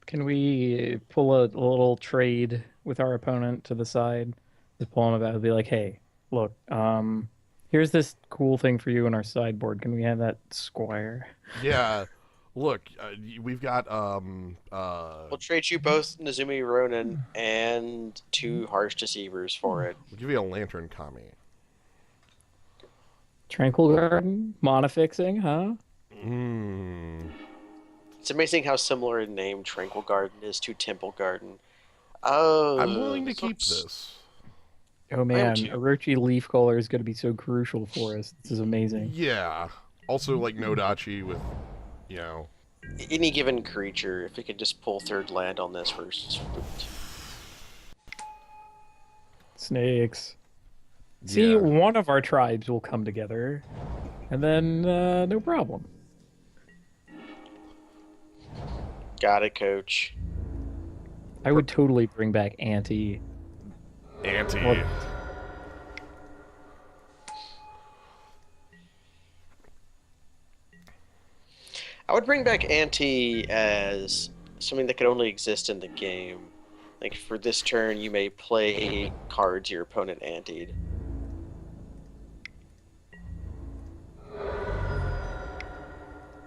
Can we pull a little trade with our opponent to the side? Just pull him about and be like, hey, look, here's this cool thing for you in our sideboard. Can we have that squire? Yeah. Look, we've got We'll trade you both Nezumi Ronin and 2 Harsh Deceivers for it. we'll give you a lantern kami. Tranquil Garden? Mana fixing, huh? Mmm. It's amazing how similar in name Tranquil Garden is to Temple Garden. Oh, I'm willing to keep this. Oh man, too. Orochi Leaf Color is going to be so crucial for us. This is amazing. Yeah. Also, like Nodachi with, you know. Any given creature, if it could just pull 3rd land on this first. Snakes. See, Yeah. one of our tribes will come together, and then no problem. Got it, coach. I would totally bring back Auntie. Anti. What- I would bring back Ante as something that could only exist in the game. Like, for this turn, you may play cards your opponent anteed.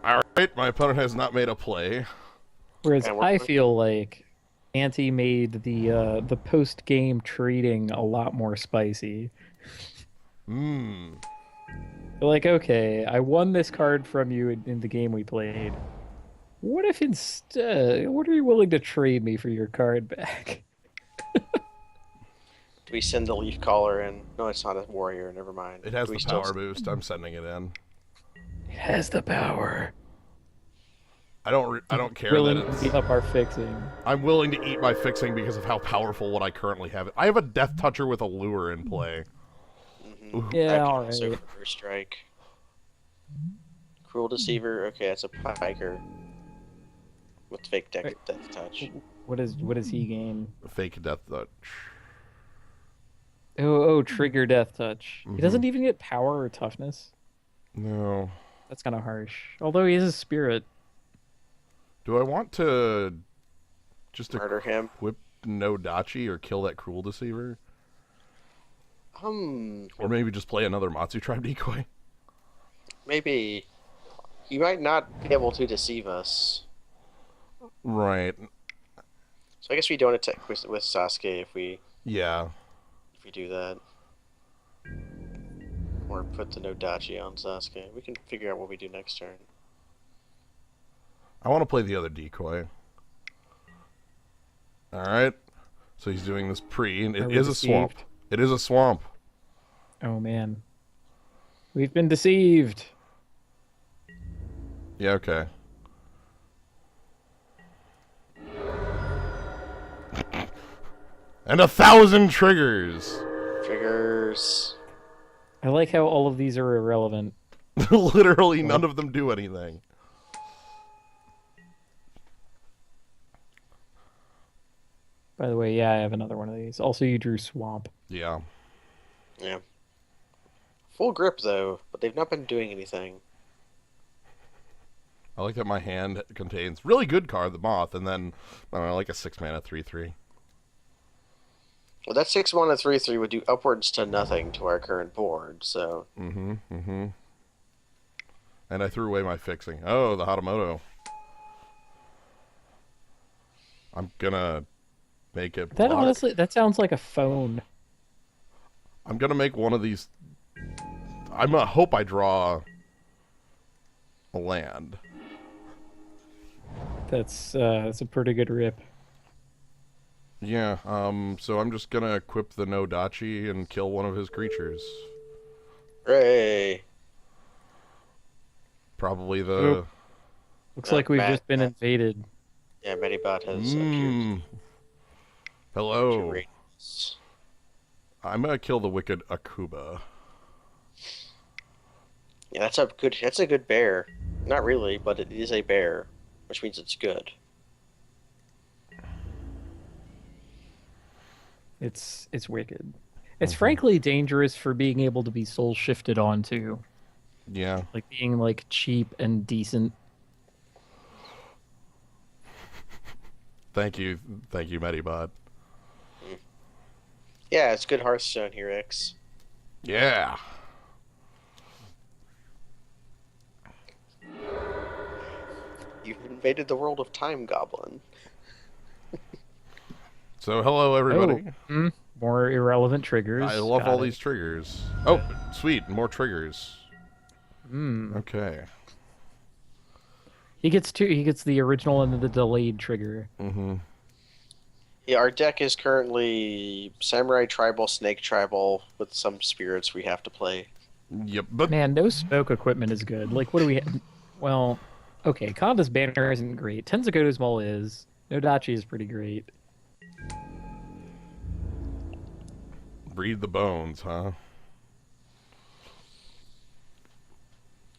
Alright, my opponent has not made a play. Whereas And we're I put- feel like Auntie made the post game trading a lot more spicy. Mmm. They're like, okay, I won this card from you in the game we played. What if instead, what are you willing to trade me for your card back? Do we send the Leaf Caller in? No, it's not a warrior. Never mind. It has Do we the still power boost. I'm sending it in. It has the power. I don't care Willing that to it's. beat up our fixing. I'm willing to eat my fixing because of how powerful what I currently have. I have a Death Toucher with a lure in play. Yeah, I can all also right. first strike. Cruel Deceiver. Okay, that's a piker with fake death touch. What does he gain? Fake Death Touch. Oh, trigger death touch. Mhm. He doesn't even get power or toughness. No. That's kind of harsh. Although he is a spirit. Do I want to just Murder him. equip Nodachi or kill that Cruel Deceiver? Or maybe just play another Matsu Tribe decoy? Maybe you might not be able to deceive us. Right. So I guess we don't attack with Sasuke if we Yeah. do that. Or put the Nodachi on Sasuke. We can figure out what we do next turn. I want to play the other decoy. Alright. So he's doing this pre, and Are it we is a swamp. deceived? It is a swamp. Oh man. We've been deceived. Yeah, okay. And 1,000 triggers! Triggers. I like how all of these are irrelevant. Literally none of them do anything. By the way, yeah, I have another one of these. Also, you drew Swamp. Yeah. Yeah. Full grip though, but they've not been doing anything. I like that my hand contains really good card, the Moth, and then, I don't know, like a 6-mana 3/3. Well, that 6-1 3/3 would do upwards to nothing to our current board. So Mm-hmm. And I threw away my fixing. Oh, the Hatamoto. I'm gonna make it That block. honestly, that sounds like a phone. I'm gonna make one of these. I'm gonna hope I draw a land. That's a pretty good rip. Yeah. So I'm just gonna equip the Nodachi and kill one of his creatures. hooray! Probably the. Oop. Looks like we've Matt- just been Matt- invaded. Yeah, Medibot has appeared. Mm. Hello. Raiders. I'm gonna kill the wicked Akuba. Yeah, that's a good bear. Not really, but it is a bear, which means it's good. It's wicked. It's frankly dangerous for being able to be soul shifted onto. Yeah. Like being like cheap and decent. Thank you, Medibot. Yeah, it's good Hearthstone here, X. Yeah. You've invaded the world of Time Goblin. So hello everybody. More irrelevant triggers. I love Got all it. these triggers. Oh, sweet, more triggers. Mm. Okay. He gets two. He gets the original and the delayed trigger. Mm-hmm. Yeah, our deck is currently Samurai Tribal, Snake Tribal, with some spirits we have to play. Yep, but Man, no smoke equipment is good. Like, what do we? Well, okay, Conda's banner isn't great. Tensakoto's Maul is. Nodachi is pretty great. breed the bones, huh?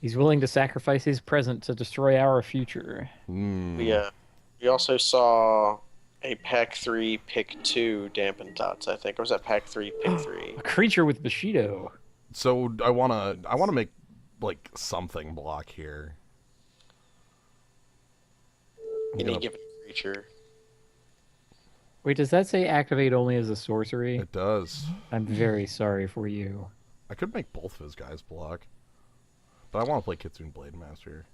He's willing to sacrifice his present to destroy our future. We also saw a pack 3 pick 2 dampened dots, I think. Or was that pack 3 pick 3? A creature with Bushido. So I wanna make like something block here. Any given creature. Wait, does that say activate only as a sorcery? It does. I'm very sorry for you. I could make both of his guys block, but I want to play Kitsune Blade Master.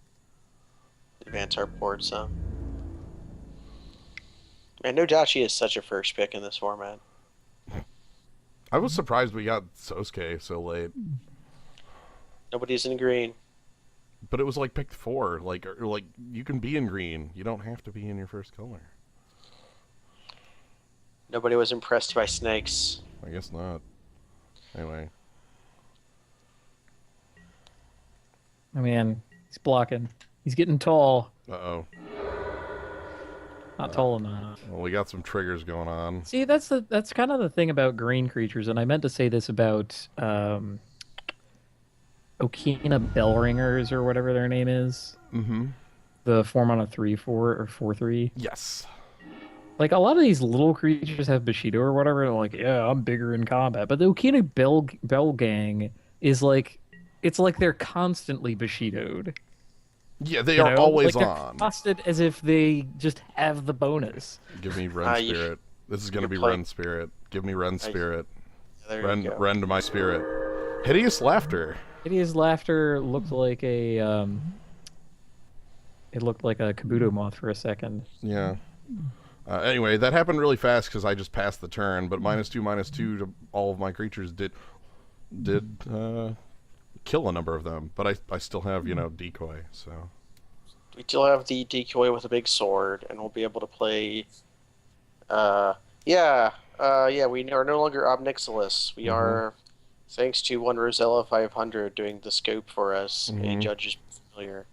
Advance our board some. Man, Nodachi is such a first pick in this format. I was surprised we got Sosuke so late, Nobody's in green. but it was like pick 4. Like you can be in green. You don't have to be in your first color. Nobody was impressed by snakes. I guess not. Anyway. Oh man, he's blocking. He's getting tall. Uh-oh. Not tall enough. Well, we got some triggers going on. See, that's kind of the thing about green creatures, and I meant to say this about Okina Bellringers or whatever their name is. Mm-hmm. The 4-mana 3/4 or 4/3. Yes. Like a lot of these little creatures have Bushido or whatever. And they're like, yeah, I'm bigger in combat. But the Okina Bell Gang is like, it's like they're constantly Bushidoed. Yeah, they You are know? always like on. They're costed as if they just have the bonus. Give me Ren Spirit. This is going to be Ren Spirit. Give me Ren Spirit. There you go. Ren to my spirit. Hideous Laughter. Hideous Laughter looked like a it looked like a Kabuto moth for a second. Yeah. Anyway, that happened really fast because I just passed the turn, but -2/-2 to all of my creatures did kill a number of them, but I still have, decoy, so. We still have the decoy with a big sword, and we'll be able to play. We are no longer Obnixilis. We are, thanks to one Rosella 500 doing the scope for us, a judge is familiar.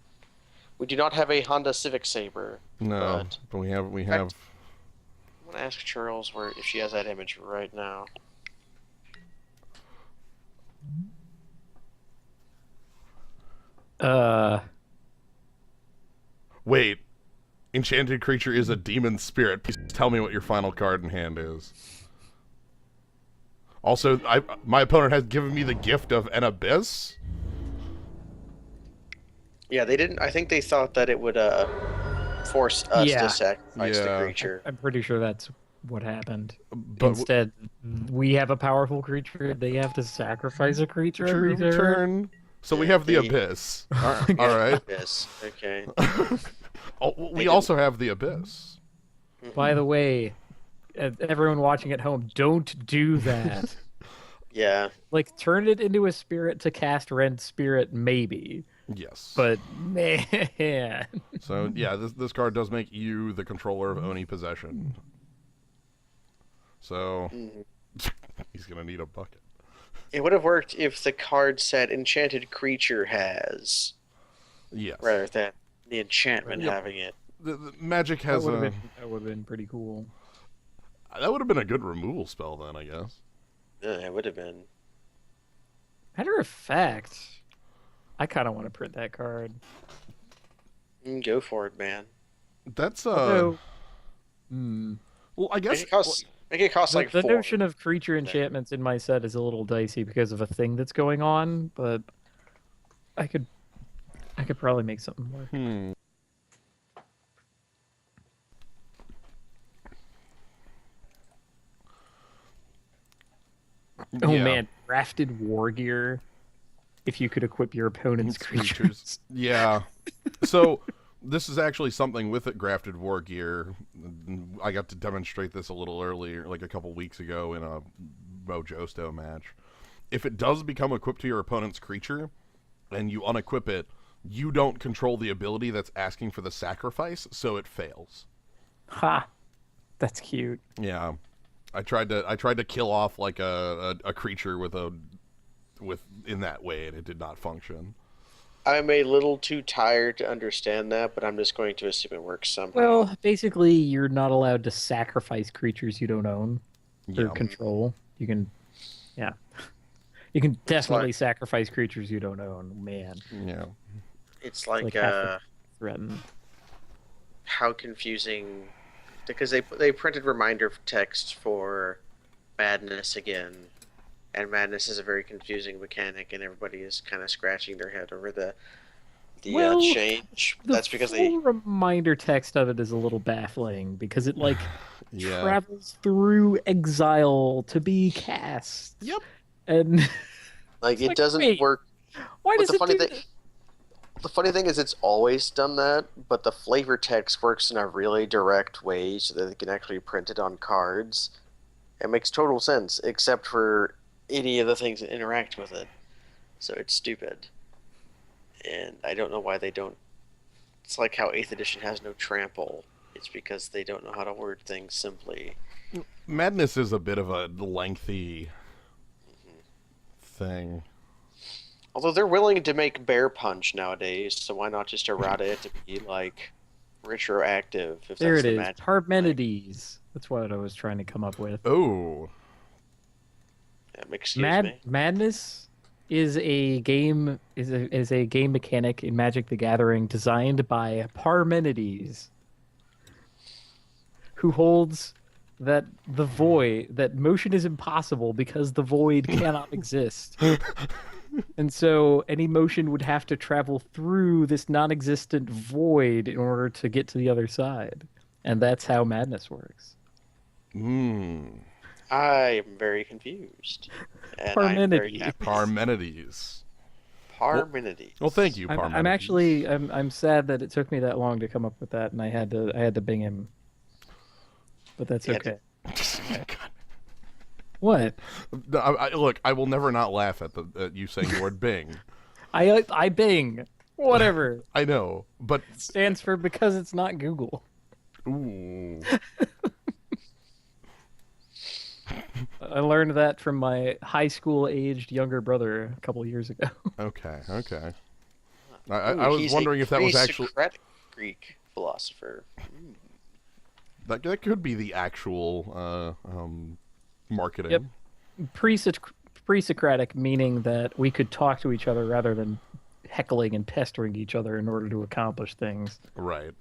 We do not have a Honda Civic Saber. No, but we have. I'm gonna ask Charles if she has that image right now. Wait. Enchanted creature is a demon spirit. Please tell me what your final card in hand is. Also, my opponent has given me the gift of an abyss. Yeah, they didn't. I think they thought that it would force us to sacrifice the creature. I'm pretty sure that's what happened. But instead, we have a powerful creature. They have to sacrifice a creature every turn. So we have the abyss. All right. Abyss. Okay. We also have the abyss. By the way, everyone watching at home, don't do that. Yeah. Like, turn it into a spirit to cast Rend Spirit, maybe. Yes. But, man. So, yeah, this card does make you the controller of Oni possession. So, he's going to need a bucket. It would have worked if the card said Enchanted Creature has. Yes. Rather than the enchantment having it. The magic has that would have been pretty cool. That would have been a good removal spell then, I guess. Yeah, it would have been. Matter of fact, I kind of want to print that card. Go for it, man. That's Although, well, I guess make it cost like the 4. notion of creature enchantments in my set is a little dicey because of a thing that's going on, but I could probably make something work. Oh Yeah. man, crafted war gear. If you could equip your opponent's creatures. Yeah. So this is actually something with it, grafted war gear. I got to demonstrate this a little earlier, like a couple weeks ago in a Mojosto match. If it does become equipped to your opponent's creature, and you unequip it, you don't control the ability that's asking for the sacrifice, so it fails. Ha! That's cute. Yeah. I tried to kill off like a creature with in that way, and it did not function. I'm a little too tired to understand that, but I'm just going to assume it works somehow. Well, basically, you're not allowed to sacrifice creatures you don't own or Yeah. control. You can, yeah, you can definitely like- sacrifice creatures you don't own. Man, Yeah. It's like, have to threaten. how confusing, because they printed reminder text for Madness again, and Madness is a very confusing mechanic, and everybody is kind of scratching their head over the Well, change. That's because full reminder text of it is a little baffling because it Yeah. travels through exile to be cast. Yep. And like it like, doesn't wait, work. why But does the it funny do thing, that? the funny thing is, it's always done that. But the flavor text works in a really direct way, so that they can actually print it on cards. It makes total sense, except for any of the things that interact with it. So it's stupid, and I don't know why they don't. It's like how 8th edition has no trample. It's because they don't know how to word things simply. Madness is a bit of a lengthy thing. Although they're willing to make Bear Punch nowadays, so why not just errata it to be like retroactive? If There that's it the is. magic. Parmenides. That's what I was trying to come up with. Oh. Excuse me. Madness is a game is a game mechanic in Magic the Gathering designed by Parmenides, who holds that that motion is impossible because the void cannot exist. And so any motion would have to travel through this non-existent void in order to get to the other side. And that's how Madness works. I am very confused. And I'm very Parmenides. happy. Parmenides. Parmenides. Well, thank you, Parmenides. I'm actually I'm sad that it took me that long to come up with that, and I had to bing him. But that's You okay. God. What? Look, I will never not laugh at you saying the word Bing. I bing. Whatever. I know, but It stands for because it's not Google. ooh. I learned that from my high school aged younger brother a couple years ago. Okay. I Ooh, was he's wondering a if that was actually pre-Socratic Greek philosopher. that could be the actual marketing. Yep. Pre-Socratic, meaning that we could talk to each other rather than heckling and pestering each other in order to accomplish things. Right.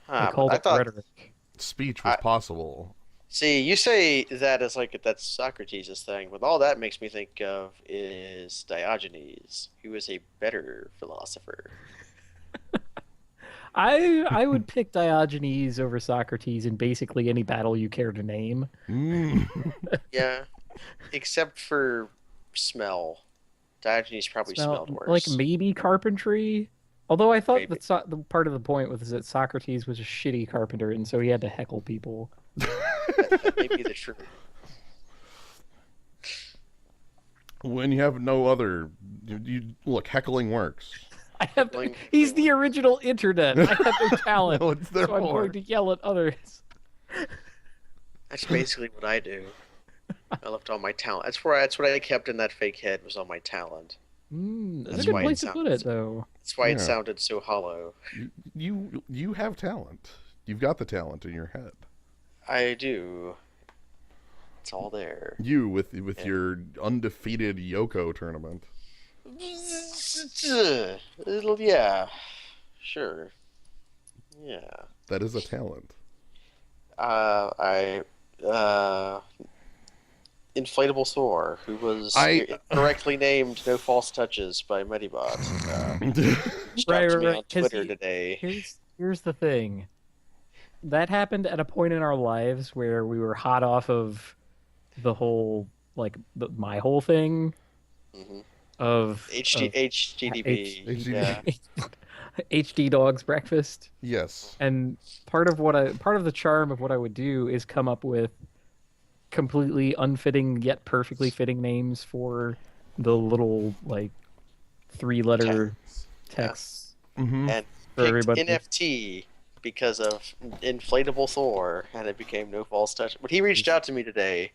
I called it rhetoric. Speech was possible. See, you say that as like that's Socrates' thing, but all that makes me think of is Diogenes, who is a better philosopher. I would pick Diogenes over Socrates in basically any battle you care to name. Yeah, except for smell. Diogenes probably smelled worse. Like maybe carpentry. Although I thought Maybe. the part of the point was that Socrates was a shitty carpenter, and so he had to heckle people. That may be the truth. When you have no other, you look, heckling works. He's the original internet. I have no talent, No, it's so I'm therefore. going to yell at others. That's basically what I do. I left all my talent. That's what I kept in that fake head was all my talent. That's That's a good why it place to put it, sounds- though. That's why it Yeah. sounded so hollow. You have talent. You've got the talent in your head. I do. It's all there. You with your undefeated Yoko tournament. Yeah, sure. Yeah. That is a talent. Inflatable Thor, who was I incorrectly named No False Touches by Medibot, reached out to me on Twitter today. Here's the thing. That happened at a point in our lives where we were hot off of the whole my whole thing Hmm. of HGDB, yeah. HD Dog's Breakfast. yes. And part of the charm of what I would do is come up with completely unfitting yet perfectly fitting names for the little like 3-letter texts Mm-hmm. And for picked everybody. NFT because of Inflatable Thor, and it became No False Touch. But he reached out to me today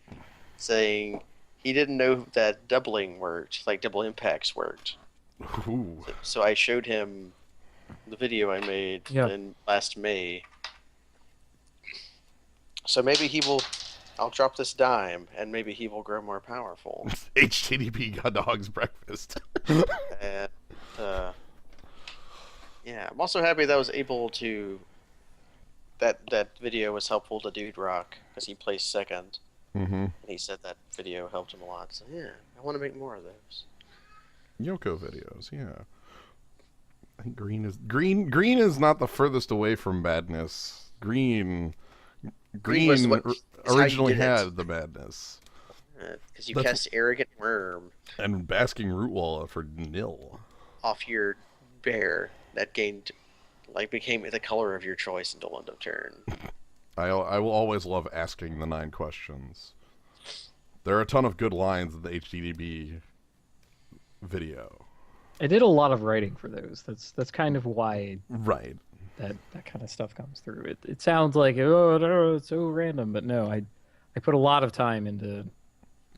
saying he didn't know that doubling worked, like double impacts worked. Ooh. So I showed him the video I made Yeah. in last May. So maybe he will. I'll drop this dime, and maybe he will grow more powerful. HTTP God Dog's Breakfast. And yeah, I'm also happy that I was able to. That video was helpful to Dude Rock because he placed second, Mm-hmm. and he said that video helped him a lot. So yeah, I want to make more of those. Yoko videos, yeah. I think green is not the furthest away from badness. Green was what- is how you originally did it. had the badness. Because you That's- cast Arrogant Worm And Basking Rootwalla for nil. off your bear that became the color of your choice until end of turn. I will always love asking the 9 questions. There are a ton of good lines in the HDDB video. I did a lot of writing for those. That's kind of why Right. that kind of stuff comes through. It sounds like, oh no, it's so random, but no, I put a lot of time into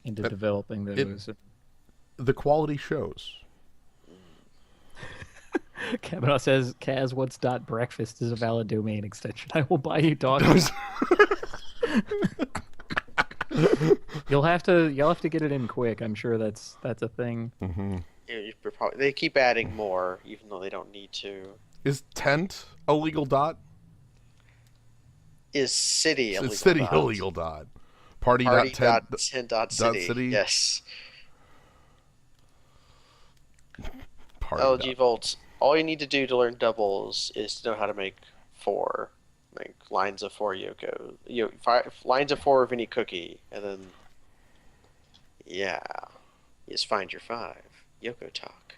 developing those. The quality shows. Kavanaugh says, "Kaz, what's .breakfast is a valid domain extension. I will buy you dogs." You'll have to get it in quick. I'm sure that's a thing. Mm-hmm. They keep adding more, even though they don't need to. Is tent a legal dot? Is city illegal? It's city dot? illegal dot. Party, Party dot dot tent. 10 dot city. city? Yes. Party LG dot. Volts. All you need to do to learn doubles is to know how to make 4, like lines of 4 Yoko. 5 lines of 4 of any cookie, and then yeah, you just find your 5 Yoko talk.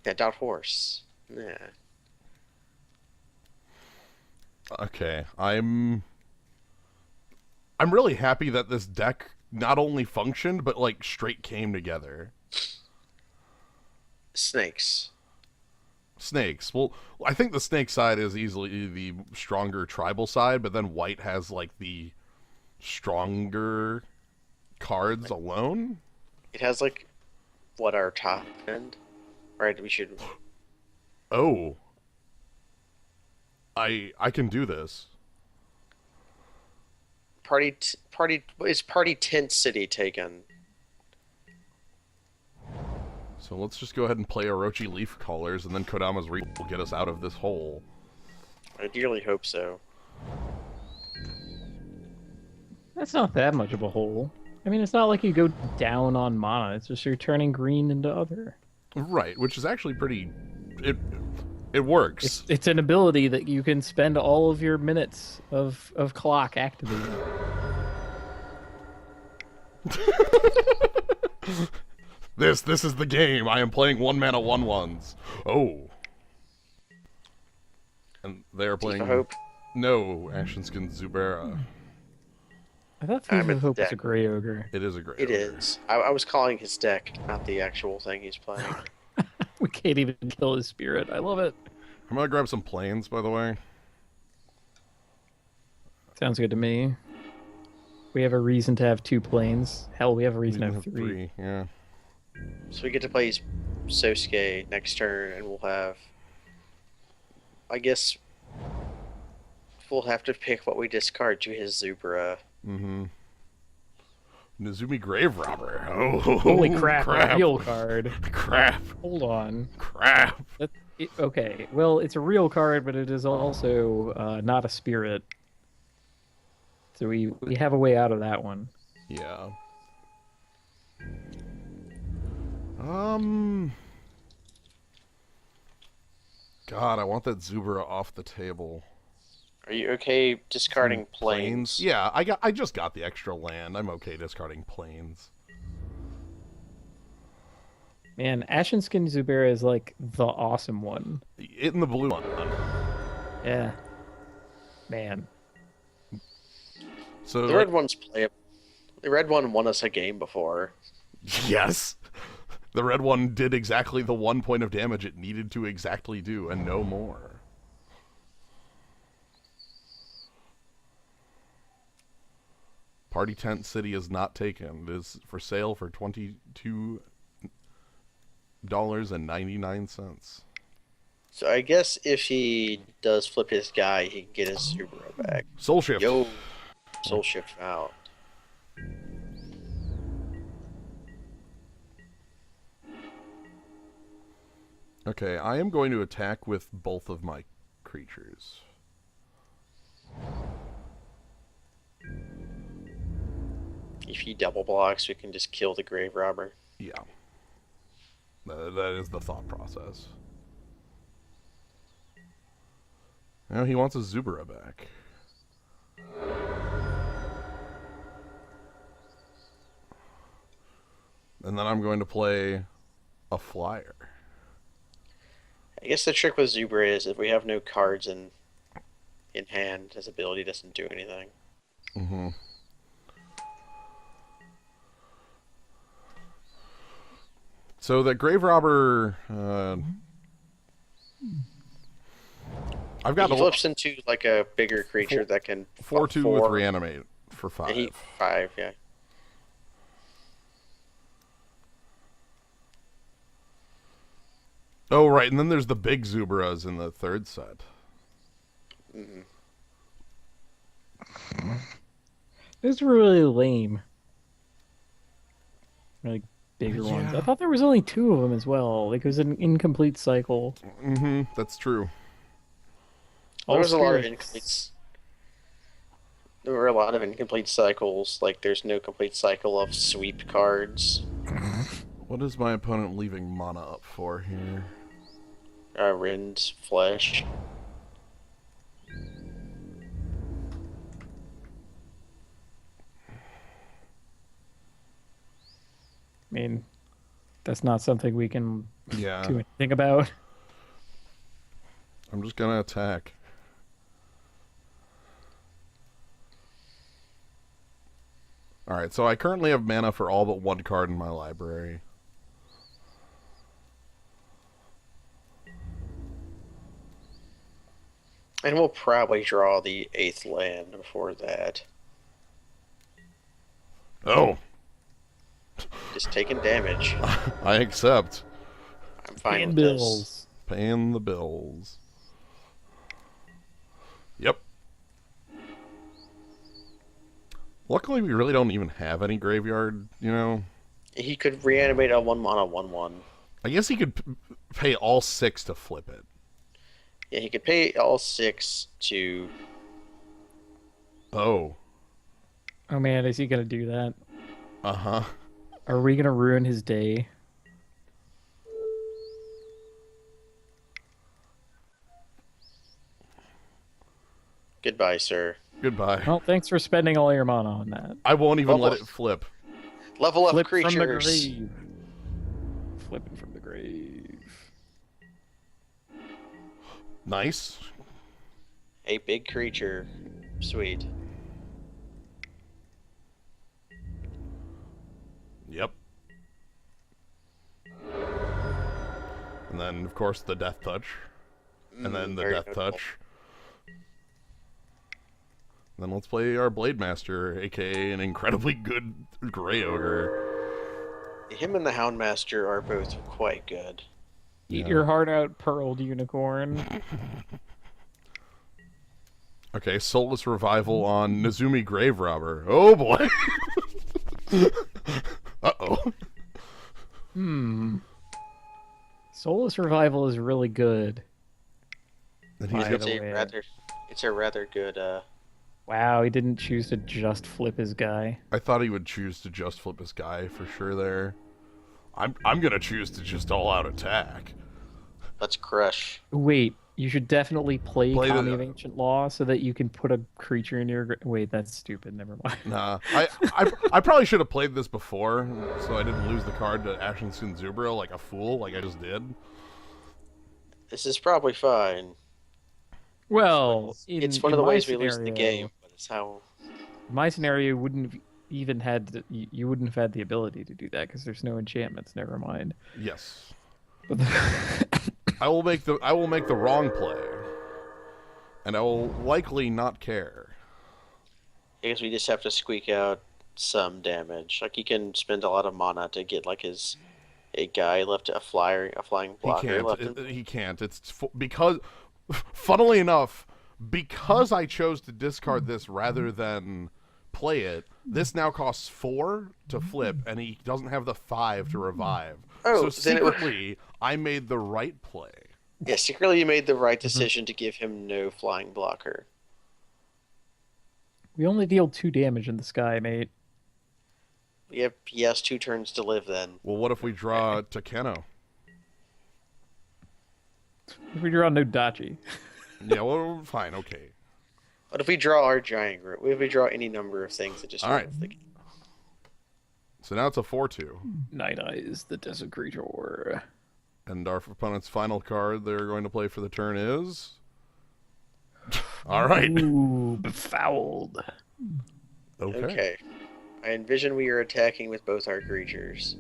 Yeah, dot horse. Yeah. Okay, I'm really happy that this deck not only functioned but like straight came together. Snakes. Snakes. Well, I think the snake side is easily the stronger tribal side, but then white has like the stronger cards alone. It has like what our top end. Right, we should. Oh. I can do this. Is party tent city taken? So let's just go ahead and play Orochi Leaf Callers, and then Kodama's Reap will get us out of this hole. I dearly hope so. That's not that much of a hole. I mean, it's not like you go down on mana. It's just you're turning green into other. Right, which is actually pretty... It works. It's an ability that you can spend all of your minutes of clock activating. This is the game. I am playing 1-mana 1/1s. Oh. And they are playing... Thief of Hope. No, Ashenskin Zubera. I thought I'm Thief at of the Hope was deck. a gray ogre. It is a great It ogre. is. I was calling his deck, not the actual thing he's playing. We can't even kill his spirit. I love it. I'm gonna grab some planes, by the way. Sounds good to me. We have a reason to have 2 planes. Hell, we have a reason to have 3. Yeah. So we get to play Sosuke next turn, and we'll have. I guess we'll have to pick what we discard to his Zubra. Mm-hmm. Nizumi Grave Robber. Oh, Holy crap, a real card. Crap. Hold on. Crap. Okay, well, it's a real card, but it is also not a spirit. So we have a way out of that one. Yeah. God, I want that Zubra off the table. Are you okay discarding planes? Yeah, I just got the extra land. I'm okay discarding planes. Man, Ashen Skin Zubera is like the awesome one. It and the blue one. Yeah. Man. So The red one's playable. The red one won us a game before. yes. The red one did exactly the 1 point of damage it needed to exactly do, and no more. Party Tent City is not taken. It is for sale for $22.99. So I guess if he does flip his guy, he can get his Subaru back. Soul Shift. Yo, Soul Shift out. Okay, I am going to attack with both of my creatures. If he double blocks, we can just kill the Grave Robber. Yeah. That is the thought process. Now he wants a Zubara back. And then I'm going to play a flyer. I guess the trick with Zubra is if we have no cards in hand, his ability doesn't do anything. Mm-hmm. So that Grave Robber, I've got he flips into like a bigger creature that can 4/2 with reanimate for 5. 5, yeah. Oh right, and then there's the big Zubaras in the third set. Mm-hmm. Those were really lame. Like bigger ones. I thought there was only 2 of them as well. Like it was an incomplete cycle. Mm-hmm. That's true. There was a lot of incomplete. There were a lot of incomplete cycles. Like there's no complete cycle of sweep cards. What is my opponent leaving mana up for here? Rin's Flesh. I mean, that's not something we can do Yeah. anything about. I'm just gonna attack. Alright, so I currently have mana for all but 1 card in my library. And we'll probably draw the 8th land before that. Oh! Just taking damage. I accept. I'm fine Paying with bills. Paying the bills. Yep. Luckily, we really don't even have any graveyard, you know? this. He could reanimate a 1 mana 1/1. I guess he could pay all 6 to flip it. Yeah, he could pay all 6 to. Oh. Oh man, is he gonna do that? Uh-huh. Are we gonna ruin his day? Goodbye, sir. Goodbye. Well, thanks for spending all your mana on that. I won't even let Almost. it flip. Level up Flip from the creatures. grave. Flipping from the grave. Nice. A big creature. Sweet. Yep. And then, of course, the Death Touch. And then the Very Death notable. Touch. Then let's play our Blade Master, aka an incredibly good Grey Ogre. Him and the Houndmaster are both quite good. Eat Yeah. your heart out, pearled unicorn. Okay, Soulless Revival on Nezumi Grave Robber. Oh boy! Uh-oh. Soulless Revival is really good. And By he's the got, way. It's a rather good. Wow, he didn't choose to just flip his guy. I thought he would choose to just flip his guy for sure there. I'm gonna choose to just all out attack. Let's crush. Wait, you should definitely play Play the- Kami of Ancient Law so that you can put a creature in your... Wait, that's stupid. Never mind. Nah, I probably should have played this before, so I didn't lose the card to Ashen Zubro like a fool, like I just did. This is probably fine. Well, It's one of the ways we scenario, lose the game, but it's how. My scenario wouldn't have even had... You wouldn't have had the ability to do that because there's no enchantments. Never mind. Yes. But I will make the wrong play, and I will likely not care. I guess we just have to squeak out some damage. Like he can spend a lot of mana to get like a guy left a flying blocker left. He can't. Because, funnily enough, because I chose to discard this rather than play it, this now costs 4 to flip, and he doesn't have the 5 to revive. Oh, so secretly, I made the right play. Yeah, secretly you made the right decision to give him no flying blocker. we only deal 2 damage in the sky, mate. Yep, he has 2 turns to live then. Well, what if we draw Takeno? If we draw no Dachi. Yeah, well, fine, okay. What if we draw our giant group? What if we draw any number of things that just All right. the game? So now it's a 4-2. Night Eyes, the Desecrator. And our opponent's final card they're going to play for the turn is... All right. Ooh, Befouled. Okay. I envision we are attacking with both our creatures.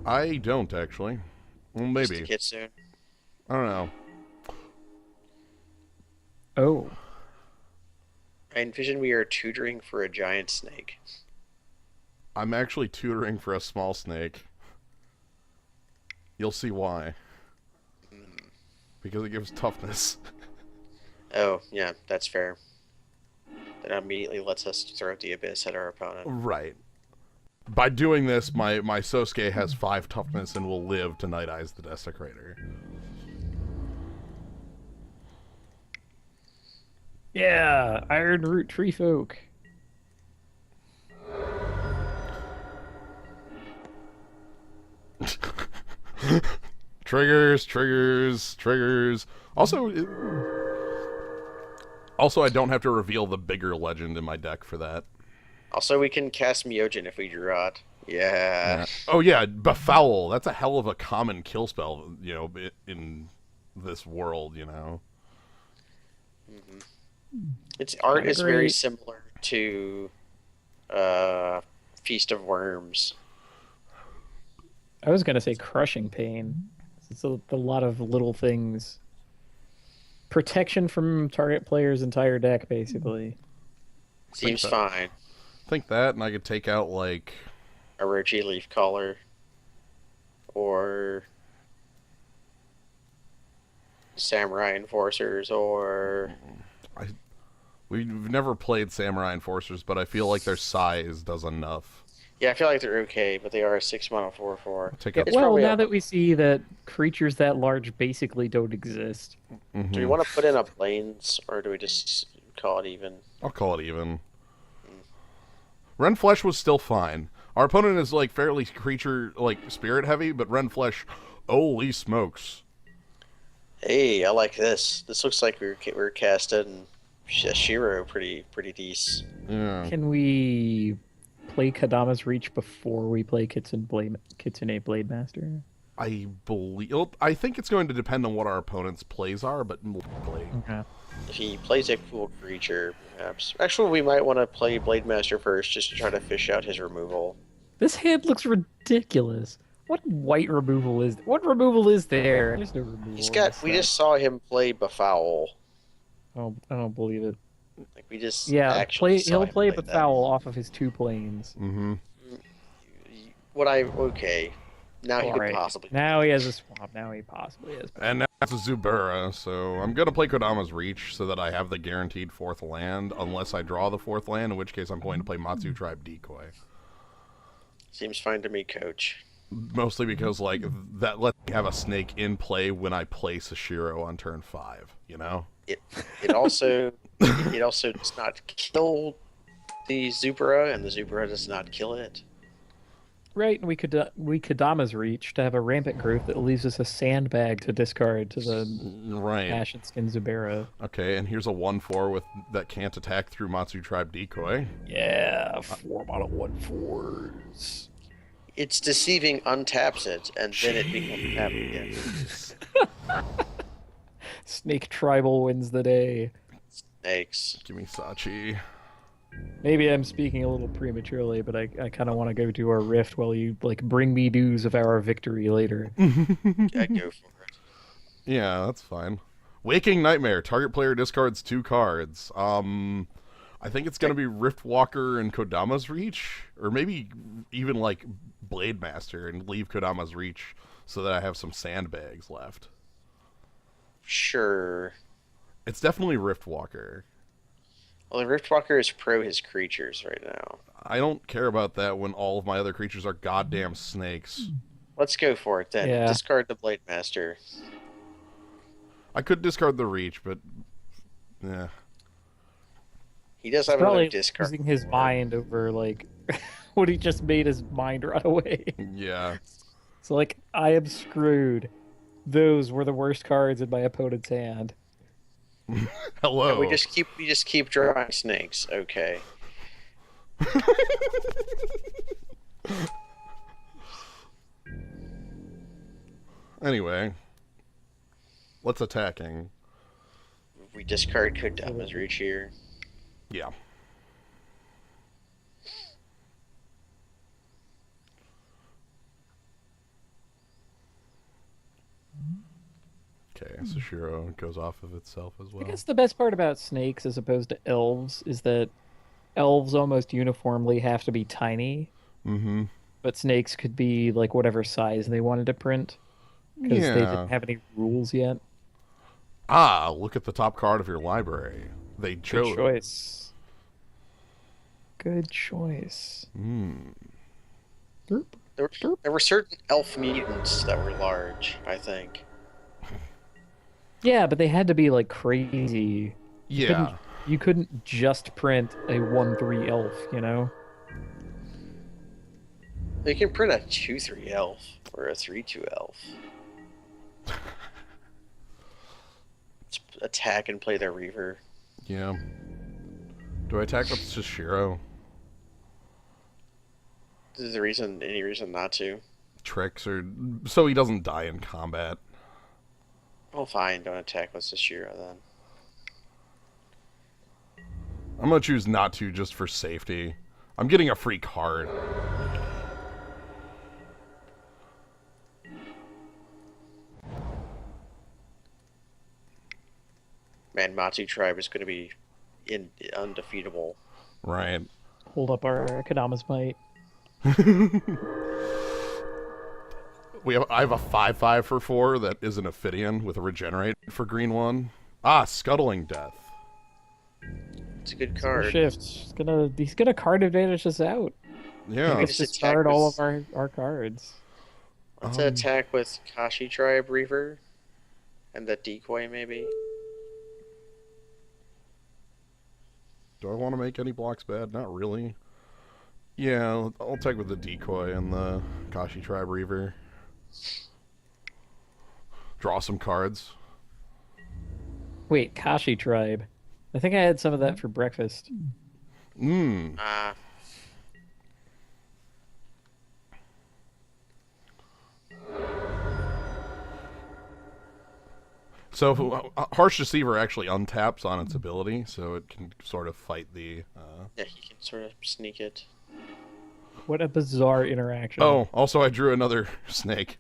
I don't, actually. Well, maybe. Kitsune. I don't know. Oh. I envision we are tutoring for a giant snake. I'm actually tutoring for a small snake. You'll see why. Because it gives toughness. Oh, yeah, that's fair. That immediately lets us throw the abyss at our opponent. Right. By doing this, my Sosuke has 5 toughness and will live to Night Eyes the Desecrator. Yeah, Iron Root Tree Folk. Triggers. Also, I don't have to reveal the bigger legend in my deck for that. Also, we can cast Myojin if we draw it. Yeah. Oh yeah, Befoul. That's a hell of a common kill spell, in this world, Mm-hmm. Its art is very Great. similar to Feast of Worms. I was gonna say Crushing Pain. It's a lot of little things. Protection from target player's entire deck, basically. Seems that. fine. Think that, and I could take out like Orochi Leaf Caller. Or Samurai Enforcers, or we've never played Samurai Enforcers, but I feel like their size does enough. yeah, I feel like they're okay, but they are a 6-mana 4/4. Take Yeah, out. It's well, probably now a- that we see that creatures that large basically don't exist. Mhm. Do we want to put in a Plains, or do we just call it even? I'll call it even. Renflesh was still fine. Our opponent is like fairly spirit heavy, but Renflesh, holy smokes! Hey, I like this. This looks like we're casting Shiro pretty decent. Yeah. Can we play Kadama's Reach before we play Kitsune Blade Master? I think it's going to depend on what our opponent's plays are, but likely. Okay. If he plays a cool creature, perhaps. Actually, we might want to play Blade Master first, just to try to fish out his removal. This hand looks ridiculous. What white removal is? What removal is there? There's no removal. He's in got. this We set. just saw him play Befoul. I don't believe it. Like we just. Yeah, actually saw he'll him play that. Befoul off of his 2 planes. Mm-hmm. Okay. Now he could Alright. possibly. Now he has a swamp. Now he possibly has. And now it's a Zubura, so I'm gonna play Kodama's Reach so that I have the guaranteed 4th land, unless I draw the 4th land, in which case I'm going to play Matsu Tribe Decoy. Seems fine to me, Coach. Mostly because that lets me have a snake in play when I play Sashiro on turn 5. It also does not kill the Zubura, and the Zubura does not kill it. Right, and we Kodama's reach to have a rampant growth that leaves us a sandbag to discard to the Right. Ashen Skin Zubera. Okay, and here's a 1/4 with that can't attack through Matsu Tribe Decoy. Yeah, 4/1/4s. It's deceiving untaps it, and then it becomes tap again. Snake Tribal wins the day. Snakes. Give me Sachi. Maybe I'm speaking a little prematurely, but I kind of want to go to our rift while you like bring me news of our victory later. Yeah, go for it. Yeah, that's fine. Waking Nightmare. Target player discards 2 cards. I think it's going to be Riftwalker and Kodama's Reach, or maybe even like Blade Master and leave Kodama's Reach so that I have some sandbags left. Sure. It's definitely Riftwalker. Well, the Riftwalker is pro his creatures right now. I don't care about that when all of my other creatures are goddamn snakes. Let's go for it then. Yeah. Discard the Blade Master. I could discard the Reach, but yeah. He does He's have another probably discard. losing his mind over like what he just made his mind run away. Yeah. So like I am screwed. Those were the worst cards in my opponent's hand. Hello. We just keep drawing snakes. Okay. Anyway. What's attacking? We discard Kodama's Reach here. Yeah. Okay, Sushiro goes off of itself as well. I guess the best part about snakes as opposed to elves is that elves almost uniformly have to be tiny, Mm-hmm. but snakes could be like whatever size they wanted to print because they didn't have any rules yet. Ah, look at the top card of your library. They chose. Good choice. Good choice. Mm. Derp. There were certain elf mutants that were large, I think. Yeah, but they had to be like crazy. Yeah. You couldn't just print a 1/3 elf, you know? You can print a 2/3 elf or a 3/2 elf. Just attack and play their Reaver. Yeah. Do I attack with Sushiro? Is there any reason not to? Tricks or so he doesn't die in combat. Well, fine, don't attack with Sashiro then. I'm gonna choose not to just for safety. I'm getting a free card. Man, Matsu Tribe is going to be undefeatable. Right. Hold up our Kodama's might. I have a 5/5 for 4 that is an Ophidian with a regenerate for green 1. Ah, Scuttling Death. It's a good card. Shift. He's gonna card advantage us out. Yeah. Maybe Let's just discard attack all with- of our cards. Let's attack with Kashi Tribe Reaver and the Decoy maybe. Do I want to make any blocks bad? Not really. Yeah, I'll attack with the Decoy and the Kashi Tribe Reaver. Draw some cards. Wait, Kashi Tribe. I think I had some of that for breakfast. Mmm. So Harsh Deceiver actually untaps on its ability, so it can sort of fight the... Yeah, he can sort of sneak it. What a bizarre interaction. Oh, also I drew another snake.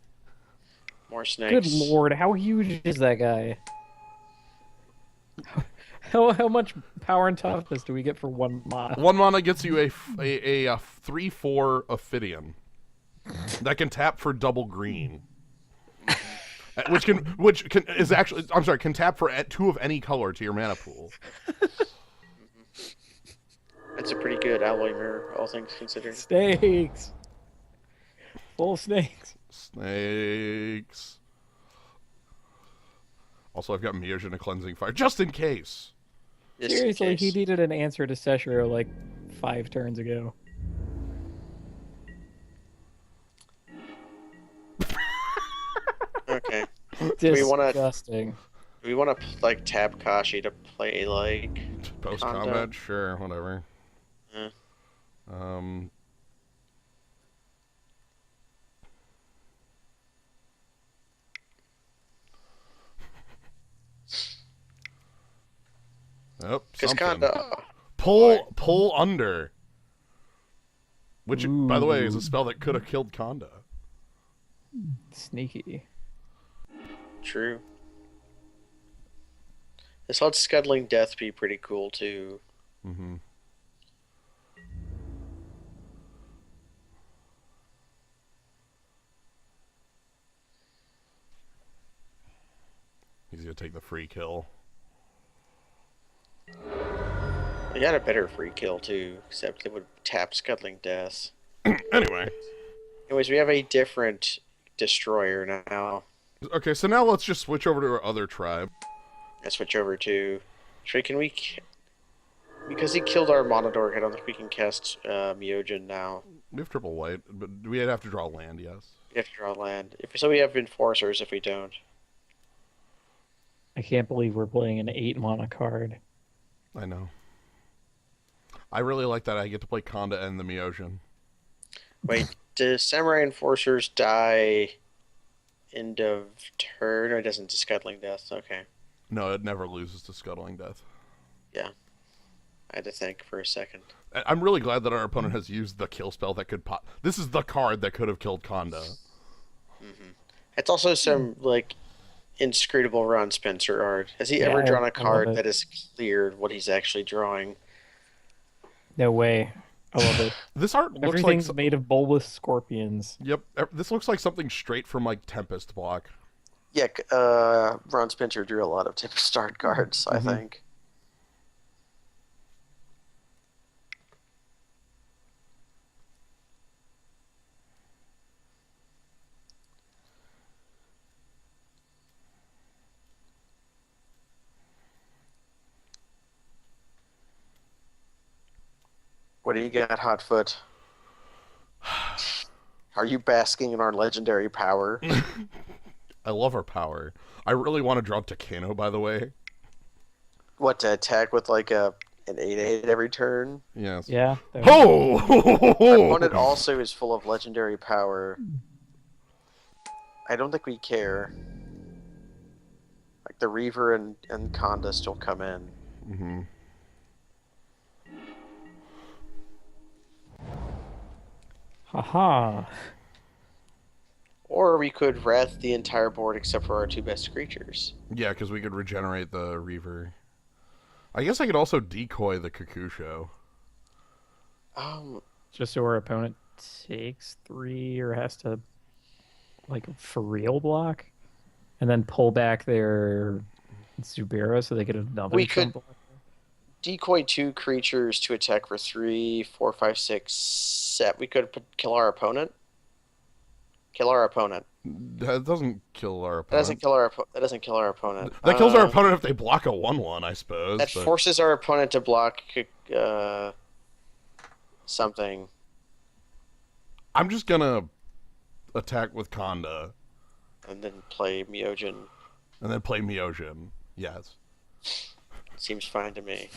More snakes. Good lord, how huge is that guy? How much power and toughness do we get for 1 mana? 1 mana gets you a 3/4 Ophidian that can tap for double green. Can tap for 2 of any color to your mana pool. That's a pretty good alloy mirror, all things considered. Snakes! Full snakes. Snakes. Also, I've got Miojin a Cleansing Fire, just in case. Just in Seriously, he case. needed an answer to Seshiro like 5 turns ago. Disgusting. Do we want to like tab Kashi to play like Post Kanda? combat, sure, whatever. Eh. Oh, Because something. Kanda. Pull under. Which, by the way, is Ooh. a spell that could have killed Kanda. Sneaky. True. This odd scuttling death be pretty cool too. Mm-hmm. He's gonna take the free kill. They got a better free kill too, except they would tap scuttling death. Anyway. Anyways, we have a different destroyer now. Okay, so now let's just switch over to our other tribe. I switch over to. Actually, can we? Because he killed our Monodork, I don't think we can cast Myojin now. We have triple white, but we have to draw land, yes. We have to draw land. So we have enforcers if we don't. I can't believe we're playing an 8-mana card. I know. I really like that I get to play Kanda and the Myojin. Wait, do Samurai Enforcers die end of turn, or doesn't to Scuttling Death? Okay. No, it never loses to Scuttling Death. Yeah. I had to think for a second. I'm really glad that our opponent has used the kill spell that could pop. This is the card that could have killed Kanda. Mm-hmm. It's also some, like, inscrutable Ron Spencer art. Has he ever Yeah, drawn a I love card it. that is cleared what he's actually drawing? No way. I love it. This art looks like... Everything's made of bulbous scorpions. Yep, this looks like something straight from, like, Tempest block. Yeah, Ron Spencer drew a lot of Tempest art cards, I think. What do you got, Hotfoot? Are you basking in our legendary power? I love our power. I really want to draw Takano, by the way. What, to attack with like an 8/8 every turn? Yes. Yeah. Ho! Our opponent also is full of legendary power. I don't think we care. Like the Reaver and Kanda still come in. Mm-hmm. Haha. Or we could wrath the entire board except for our two best creatures. Yeah, because we could regenerate the Reaver. I guess I could also decoy the Kakusho. Just so our opponent takes 3 or has to, like, for real block, and then pull back their Zubera so they get another. We could block. decoy 2 creatures to attack for 3, 4, 5, 6, 7. We could kill our opponent. Kill our opponent. That doesn't kill our opponent. That doesn't kill our. That doesn't kill our opponent. That kills our opponent if they block a 1/1, I suppose. That but... forces our opponent to block something. I'm just gonna attack with Kanda. And then play Myojin. And then play Myojin. Yes. Seems fine to me.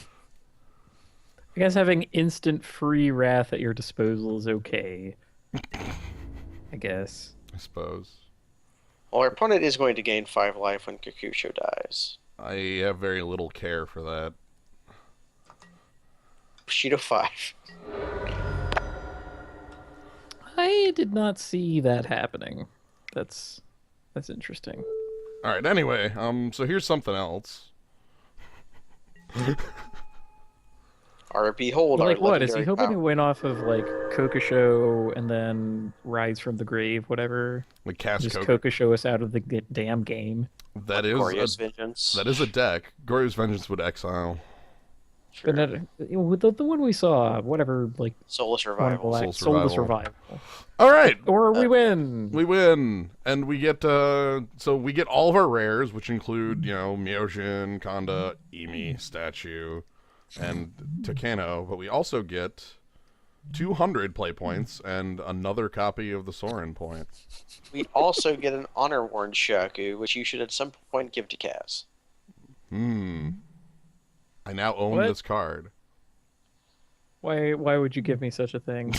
I guess having instant free wrath at your disposal is okay. I guess. I suppose. Well, our opponent is going to gain 5 life when Kakusho dies. I have very little care for that. Bushido 5. I did not see that happening. That's interesting. All right. Anyway, so here's something else. Or behold, Like our what? Is he legendary hoping power. to win off of like Kokosho and then Rise from the Grave, whatever? Like cast Just Coco. Kokosho us out of the damn game. That is Glorious a, Vengeance. that is a deck. Glorious Vengeance would exile. But not, with the one we saw, whatever, like Soulless Revival. Soulless Revival. All right. Or we win. We win, and we get so we get all of our rares, which include Myojin, Kanda, Emi, Statue, and Takano. But we also get 200 play points and another copy of the Soren point. We also get an Honor Worn Shaku, which you should at some point give to Kaz. I now own What? this card. Why would you give me such a thing?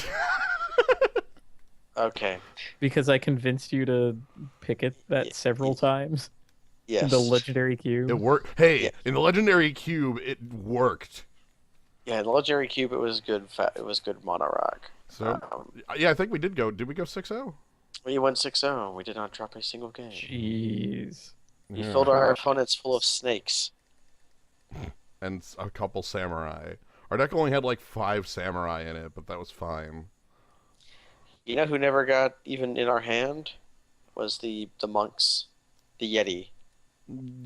Okay. Because I convinced you to pick it several times? Yes. The legendary cube? It worked. Hey, Yeah. in the legendary cube, it worked. Yeah, in the Legendary Cube, it was good. It was good mono rock. So, yeah, I think we did go. Did we go 6-0? We went 6-0. We did not drop a single game. Jeez. We filled our opponents full of snakes. And a couple samurai. Our deck only had like 5 samurai in it, but that was fine. You know who never got even in our hand? Was the monks. The Yeti.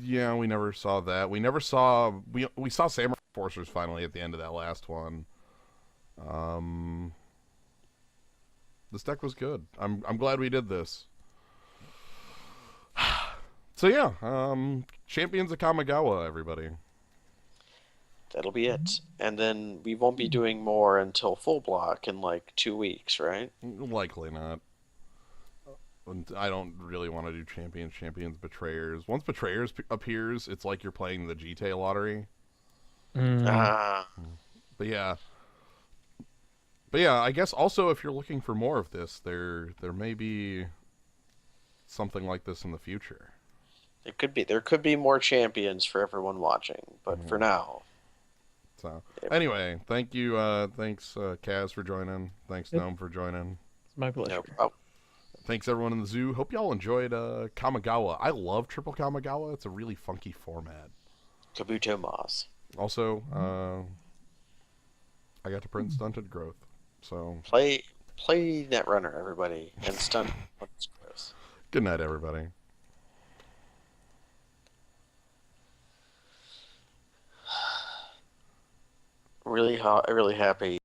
Yeah, we never saw that. We never saw... We saw Samurai Forcers finally at the end of that last one. This deck was good. I'm glad we did this. So yeah, Champions of Kamigawa, everybody. That'll be it. And then we won't be doing more until full block in like 2 weeks, right? Likely not. And I don't really want to do Champions, Betrayers. Once Betrayers appears, it's like you're playing the GTA lottery. But yeah, I guess also if you're looking for more of this, there may be something like this in the future. It could be. There could be more champions for everyone watching, but for now. So anyway, thank you. Thanks, Kaz, for joining. Thanks, Gnome, for joining. It's my pleasure. No problem. Thanks everyone in the zoo. Hope y'all enjoyed Kamigawa. I love Triple Kamigawa. It's a really funky format. Kabuto Moss. Also, I got to print Stunted Growth. So Play Netrunner, everybody, and Stunted Growth. Good night, everybody. Really happy